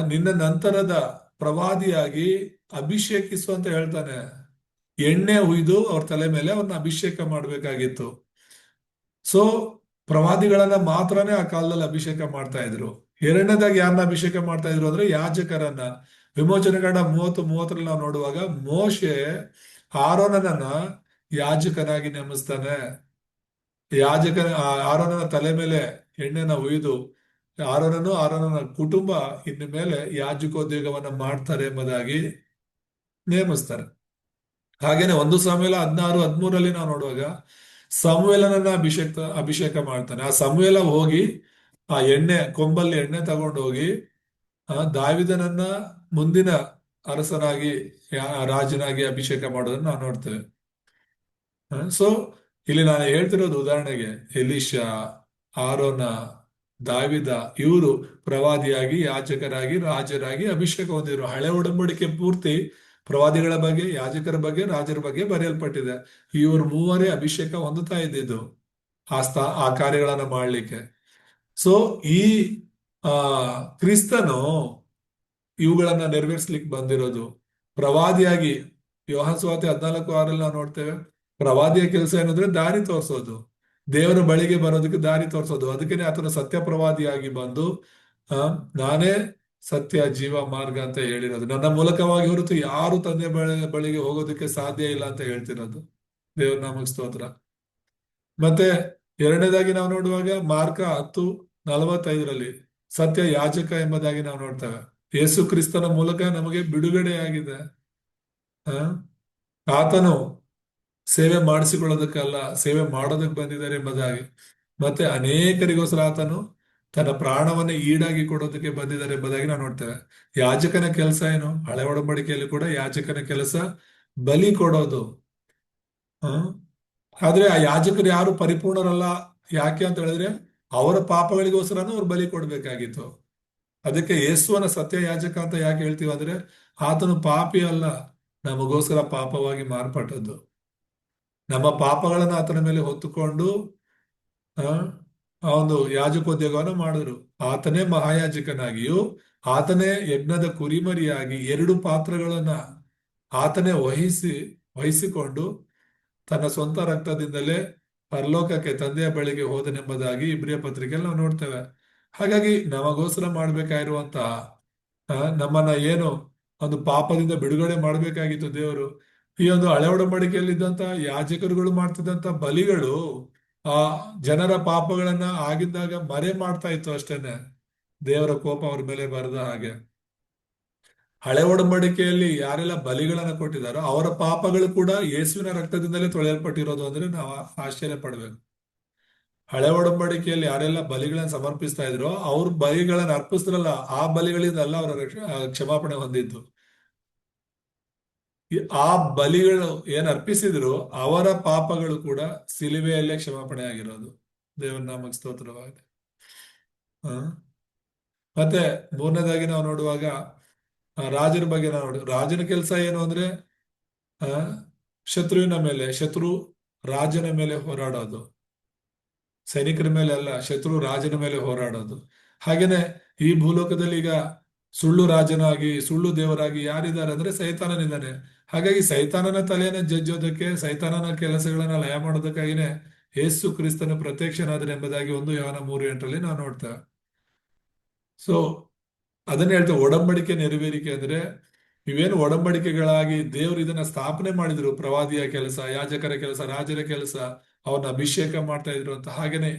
ನಿನ್ನ ನಂತರದ ಪ್ರವಾದಿಯಾಗಿ ಅಭಿಷೇಕಿಸು ಅಂತ ಹೇಳ್ತಾನೆ. ಎಣ್ಣೆ ಹುಯ್ದು ಅವ್ರ ತಲೆ ಮೇಲೆ ಅವ್ರನ್ನ ಅಭಿಷೇಕ ಮಾಡ್ಬೇಕಾಗಿತ್ತು. ಸೊ ಪ್ರವಾದಿಗಳನ್ನ ಮಾತ್ರನೇ ಆ ಕಾಲದಲ್ಲಿ ಅಭಿಷೇಕ ಮಾಡ್ತಾ ಇದ್ರು. ಎರಡನೇದಾಗಿ ಯಾರನ್ನ ಅಭಿಷೇಕ ಮಾಡ್ತಾ ಇದ್ರು ಅಂದ್ರೆ ಯಾಜಕರನ್ನ. ವಿಮೋಚನೆಗಂಡ 30:30 ನಾವು ನೋಡುವಾಗ ಮೋಶೆ ಆರೋನನನ್ನ ಯಾಜಕನಾಗಿ ನೇಮಿಸ್ತಾನೆ. ಆರೋನನ ತಲೆ ಮೇಲೆ ಎಣ್ಣೆನ ಹುಯ್ದು ಆರೋನನ ಕುಟುಂಬ ಇನ್ನು ಮೇಲೆ ಯಾಜಕೋದ್ಯೋಗವನ್ನ ಮಾಡ್ತಾರೆ ಎಂಬುದಾಗಿ ನೇಮಿಸ್ತಾರೆ. ಹಾಗೇನೆ 1 ಸಾಮುವೇಲ 16:13 ನಾವು ನೋಡುವಾಗ ಸಮುವೇಲನನ್ನ ಅಭಿಷೇಕ ಮಾಡ್ತಾನೆ. ಆ ಸಮುವೇಲ ಹೋಗಿ ಆ ಕೊಂಬಲ್ಲಿ ಎಣ್ಣೆ ತಗೊಂಡು ಹೋಗಿ ದಾವಿದನನ್ನ ಮುಂದಿನ ಅರಸನಾಗಿ ರಾಜನಾಗಿ ಅಭಿಷೇಕ ಮಾಡೋದನ್ನ ನಾವು ನೋಡ್ತೇವೆ. ಸೊ ಇಲ್ಲಿ ನಾನು ಹೇಳ್ತಿರೋದು ಉದಾಹರಣೆಗೆ ಎಲೀಷಾ, ಆರೋನ, ದಾವಿದ ಇವರು ಪ್ರವಾದಿಯಾಗಿ, ಯಾಜಕರಾಗಿ, ರಾಜರಾಗಿ ಅಭಿಷೇಕ ಹೊಂದಿದ್ರು. ಹಳೆ ಒಡಂಬಡಿಕೆ ಪೂರ್ತಿ ಪ್ರವಾದಿಗಳ ಬಗ್ಗೆ, ಯಾಜಕರ ಬಗ್ಗೆ, ರಾಜರ ಬಗ್ಗೆ ಬರೆಯಲ್ಪಟ್ಟಿದೆ. ಇವರು ಮೂವರೇ ಅಭಿಷೇಕ ಹೊಂದುತ್ತಾ ಇದ್ದಿದ್ದು ಆ ಕಾರ್ಯಗಳನ್ನ ಮಾಡ್ಲಿಕ್ಕೆ. ಸೊ ಈ ಕ್ರಿಸ್ತನು ಇವುಗಳನ್ನ ನೆರವೇರಿಸ್ಲಿಕ್ಕೆ ಬಂದಿರೋದು. ಪ್ರವಾದಿಯಾಗಿ ಯೋಹಾನ ಸುವಾರ್ತೆ 14:6 ನಾವು ನೋಡ್ತೇವೆ. ಪ್ರವಾದಿಯ ಕೆಲಸ ಏನಂದ್ರೆ ದಾರಿ ತೋರಿಸೋದು, ದೇವರ ಬಳಿಗೆ ಬರೋದಕ್ಕೆ ದಾರಿ ತೋರಿಸೋದು. ಅದಕ್ಕೇನೆ ಆತನು ಸತ್ಯ ಪ್ರವಾದಿಯಾಗಿ ಬಂದು ನಾನೇ ಸತ್ಯ, ಜೀವ, ಮಾರ್ಗ ಅಂತ ಹೇಳಿರೋದು. ನನ್ನ ಮೂಲಕವಾಗಿ ಹೊರತು ಯಾರು ತಂದೆ ಬಳಿಗೆ ಹೋಗೋದಕ್ಕೆ ಸಾಧ್ಯ ಇಲ್ಲ ಅಂತ ಹೇಳ್ತಿರೋದು. ದೇವ್ರ ನಾಮಕ್ಕೆ ಸ್ತೋತ್ರ. ಮತ್ತೆ ಎರಡನೇದಾಗಿ ನಾವು ನೋಡುವಾಗ ಮಾರ್ಕ 10:45 ಸತ್ಯ ಯಾಜಕ ಎಂಬುದಾಗಿ ನಾವು ನೋಡ್ತೇವೆ. ಯೇಸು ಕ್ರಿಸ್ತನ ಮೂಲಕ ನಮಗೆ ಬಿಡುಗಡೆಯಾಗಿದೆ. ಆತನು ಸೇವೆ ಮಾಡಿಸಿಕೊಳ್ಳೋದಕ್ಕಲ್ಲ, ಸೇವೆ ಮಾಡೋದಕ್ಕೆ ಬಂದಿದ್ದಾರೆ ಎಂಬುದಾಗಿ. ಮತ್ತೆ ಅನೇಕರಿಗೋಸ್ಕರ ಆತನು ತನ್ನ ಪ್ರಾಣವನ್ನೇ ಈಡಾಗಿ ಕೊಡೋದಕ್ಕೆ ಬಂದಿದ್ದಾರೆ ಎಂಬುದಾಗಿ ನಾವು ನೋಡ್ತೇವೆ. ಯಾಜಕನ ಕೆಲಸ ಏನು? ಹಳೆ ಒಡಂಬಡಿಕೆಯಲ್ಲಿ ಕೂಡ ಯಾಜಕನ ಕೆಲಸ ಬಲಿ ಕೊಡೋದು. ಆದ್ರೆ ಆ ಯಾಜಕರು ಯಾರು ಪರಿಪೂರ್ಣರಲ್ಲ. ಯಾಕೆ ಅಂತ ಹೇಳಿದ್ರೆ ಅವರ ಪಾಪಗಳಿಗೋಸ್ಕರನೂ ಅವ್ರು ಬಲಿ ಕೊಡ್ಬೇಕಾಗಿತ್ತು. ಅದಕ್ಕೆ ಯೇಸುವನ ಸತ್ಯ ಯಾಜಕ ಅಂತ ಯಾಕೆ ಹೇಳ್ತೀವಿ ಅಂದ್ರೆ ಆತನು ಪಾಪಿ ಅಲ್ಲ, ನಮಗೋಸ್ಕರ ಪಾಪವಾಗಿ ಮಾರ್ಪಟ್ಟದ್ದು. ನಮ್ಮ ಪಾಪಗಳನ್ನ ಆತನ ಮೇಲೆ ಹೊತ್ತುಕೊಂಡು ಆ ಒಂದು ಯಾಜಕೋದ್ಯೋಗವನ್ನು ಮಾಡಿದ್ರು. ಆತನೇ ಮಹಾಯಾಜಕನಾಗಿಯೂ ಆತನೇ ಯಜ್ಞದ ಕುರಿಮರಿಯಾಗಿ 2 ಪಾತ್ರಗಳನ್ನ ಆತನೇ ವಹಿಸಿಕೊಂಡು ತನ್ನ ಸ್ವಂತ ರಕ್ತದಿಂದಲೇ ಪರಲೋಕಕ್ಕೆ ತಂದೆಯ ಬಳಿಗೆ ಹೋದನೆಂಬುದಾಗಿ ಇಬ್ರಿಯ ಪತ್ರಿಕೆಯಲ್ಲಿ ನಾವು ನೋಡ್ತೇವೆ. ಹಾಗಾಗಿ ನಮಗೋಸ್ಕರ ಮಾಡ್ಬೇಕಾಗಿರುವಂತ ನಮ್ಮನ್ನ ಏನು ಒಂದು ಪಾಪದಿಂದ ಬಿಡುಗಡೆ ಮಾಡ್ಬೇಕಾಗಿತ್ತು ದೇವರು. ಈ ಒಂದು ಹಳೆ ಒಡಂಬಡಿಕೆಯಲ್ಲಿದ್ದಂತ ಯಾಜಕರುಗಳು ಮಾಡ್ತಿದ್ದಂತ ಬಲಿಗಳು ಆ ಜನರ ಪಾಪಗಳನ್ನ ಆಗಿದ್ದಾಗ ಮರೆ ಮಾಡ್ತಾ ಇತ್ತು ಅಷ್ಟೇನೆ, ದೇವರ ಕೋಪ ಅವ್ರ ಮೇಲೆ ಬರದ ಹಾಗೆ. ಹಳೆ ಒಡಂಬಡಿಕೆಯಲ್ಲಿ ಯಾರೆಲ್ಲ ಬಲಿಗಳನ್ನ ಕೊಟ್ಟಿದಾರೋ ಅವರ ಪಾಪಗಳು ಕೂಡ ಯೇಸುವಿನ ರಕ್ತದಿಂದಲೇ ತೊಳೆಯಲ್ಪಟ್ಟಿರೋದು ಅಂದ್ರೆ ನಾವು ಆಶ್ಚರ್ಯ ಪಡ್ಬೇಕು. ಹಳೆ ಒಡಂಬಡಿಕೆಯಲ್ಲಿ ಯಾರೆಲ್ಲ ಬಲಿಗಳನ್ನ ಸಮರ್ಪಿಸ್ತಾ ಇದ್ರು ಅವ್ರ ಬಲಿಗಳನ್ನ ಅರ್ಪಿಸಿದ್ರಲ್ಲ, ಆ ಬಲಿಗಳಿಂದಲ್ಲ ಅವರ ಕ್ಷಮಾಪಣೆ ಹೊಂದಿದ್ದು. ಆ ಬಲಿಗಳು ಏನ್ ಅರ್ಪಿಸಿದ್ರು ಅವರ ಪಾಪಗಳು ಕೂಡ ಸಿಲುಬೆಯಲ್ಲೇ ಕ್ಷಮಾಪಣೆ ಆಗಿರೋದು. ದೇವರ ನಾಮಕ್ಕೆ ಸ್ತೋತ್ರವಾಗಿದೆ. ಮತ್ತೆ ಮೂರನೇದಾಗಿ ನಾವು ನೋಡುವಾಗ ರಾಜರ ಬಗ್ಗೆ ನಾವು ರಾಜನ ಕೆಲಸ ಏನು ಅಂದ್ರೆ ಶತ್ರು ರಾಜನ ಮೇಲೆ ಹೋರಾಡೋದು. ಸೈನಿಕರ ಮೇಲೆ ಅಲ್ಲ, ಶತ್ರು ರಾಜನ ಮೇಲೆ ಹೋರಾಡೋದು. ಹಾಗೇನೆ ಈ ಭೂಲೋಕದಲ್ಲಿ ಈಗ ಸುಳ್ಳು ರಾಜನಾಗಿ, ಸುಳ್ಳು ದೇವರಾಗಿ ಯಾರಿದ್ದಾರೆ ಅಂದ್ರೆ ಸೈತಾನನಿದ್ದಾನೆ. ಹಾಗಾಗಿ ಸೈತಾನನ ತಲೆಯನ್ನ ಜಜ್ಜೋದಕ್ಕೆ, ಸೈತಾನನ ಕೆಲಸಗಳನ್ನ ಲಯ ಮಾಡೋದಕ್ಕಾಗಿನೇ ಯೇಸು ಕ್ರಿಸ್ತನ ಪ್ರತ್ಯಕ್ಷನಾದನೆಂಬುದಾಗಿ 1 ಯೋಹಾನ 3:8 ನಾವು ನೋಡ್ತೇವೆ. ಸೊ ಅದನ್ನ ಹೇಳ್ತೇವೆ ಒಡಂಬಡಿಕೆ ನೆರವೇರಿಕೆ ಅಂದ್ರೆ ಇವೇನು ಒಡಂಬಡಿಕೆಗಳಾಗಿ ದೇವರು ಇದನ್ನ ಸ್ಥಾಪನೆ ಮಾಡಿದ್ರು. ಪ್ರವಾದಿಯ ಕೆಲಸ, ಯಾಜಕರ ಕೆಲಸ, ರಾಜರ ಕೆಲಸ, ಅವನ ಅಭಿಷೇಕ ಮಾಡ್ತಾ ಇದ್ರು ಅಂತ. ಹಾಗೇನೆ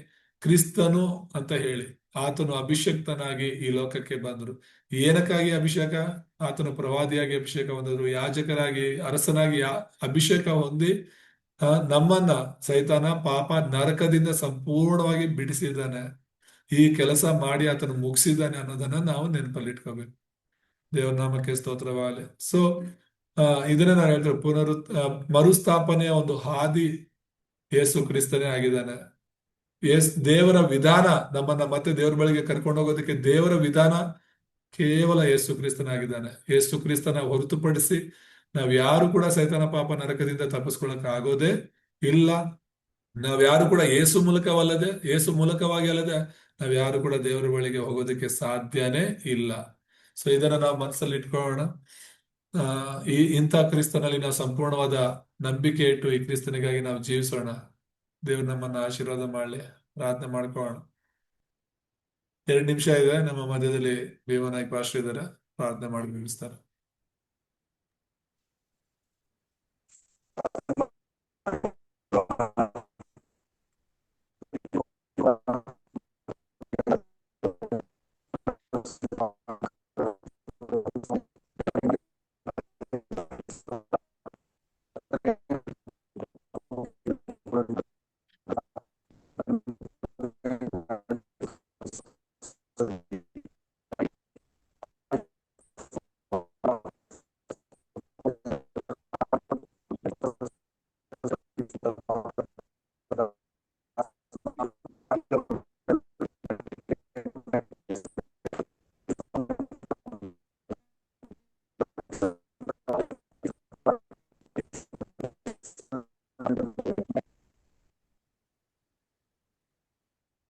ಕ್ರಿಸ್ತನು ಅಂತ ಹೇಳಿ ಆತನು ಅಭಿಷೇಕ್ತನಾಗಿ ಈ ಲೋಕಕ್ಕೆ ಬಂದ್ರು. ಏನಕ್ಕಾಗಿ ಅಭಿಷೇಕ? ಆತನು ಪ್ರವಾದಿಯಾಗಿ ಅಭಿಷೇಕ ಹೊಂದಿದ್ರು, ಯಾಜಕರಾಗಿ, ಅರಸನಾಗಿ ಅಭಿಷೇಕ ಹೊಂದಿ ನಮ್ಮನ್ನ ಸೈತಾನ ಪಾಪ ನರಕದಿಂದ ಸಂಪೂರ್ಣವಾಗಿ ಬಿಡಿಸಿದ್ದಾನೆ. ಈ ಕೆಲಸ ಮಾಡಿ ಆತನು ಮುಗಿಸಿದ್ದಾನೆ ಅನ್ನೋದನ್ನ ನಾವು ನೆನಪಲ್ಲಿ ಇಟ್ಕೋಬೇಕು. ದೇವರ ನಾಮಕ್ಕೆ ಸ್ತೋತ್ರವಾಗಲಿ. ಸೊ ಇದನ್ನ ನಾನು ಹೇಳ್ತೇವೆ, ಮರುಸ್ಥಾಪನೆಯ ಒಂದು ಹಾದಿ ಯೇಸು ಕ್ರಿಸ್ತನೇ ಆಗಿದ್ದಾನೆ. ದೇವರ ವಿಧಾನ, ನಮ್ಮನ್ನ ಮತ್ತೆ ದೇವರ ಬಳಿಗೆ ಕರ್ಕೊಂಡು ಹೋಗೋದಕ್ಕೆ ದೇವರ ವಿಧಾನ ಕೇವಲ ಯೇಸು ಕ್ರಿಸ್ತನಾಗಿದ್ದಾನೆ. ಯೇಸು ಕ್ರಿಸ್ತನ ಹೊರತುಪಡಿಸಿ ನಾವ್ ಯಾರು ಕೂಡ ಸೈತಾನ ಪಾಪ ನರಕದಿಂದ ತಪ್ಪಿಸ್ಕೊಳಕ್ ಆಗೋದೇ ಇಲ್ಲ. ನಾವ್ಯಾರು ಕೂಡ ಯೇಸು ಮೂಲಕವಾಗಿ ಅಲ್ಲದೆ ನಾವ್ಯಾರು ಕೂಡ ದೇವರ ಬಳಿಗೆ ಹೋಗೋದಕ್ಕೆ ಸಾಧ್ಯನೇ ಇಲ್ಲ. ಸೊ ಇದನ್ನ ನಾವು ಮನಸ್ಸಲ್ಲಿ ಇಟ್ಕೊಳ್ಳೋಣ. ಇಂಥ ಕ್ರಿಸ್ತನಲ್ಲಿ ನಾವು ಸಂಪೂರ್ಣವಾದ ನಂಬಿಕೆ ಇಟ್ಟು ಈ ಕ್ರಿಸ್ತನಿಗಾಗಿ ನಾವು ಜೀವಿಸೋಣ. ದೇವ್ರು ನಮ್ಮನ್ನ ಆಶೀರ್ವಾದ ಮಾಡಲಿ. ಪ್ರಾರ್ಥನೆ ಮಾಡ್ಕೊಳ್ಳೋಣ. 2 ನಿಮಿಷ ಇದೆ. ನಮ್ಮ ಮಧ್ಯದಲ್ಲಿ ಭೀಮನಾಯ್ಕ ಪಾಸ್ಟರ್ ಇದ್ದಾರೆ, ಪ್ರಾರ್ಥನೆ ಮಾಡಿ ಮುಗಿಸ್ತಾರೆ.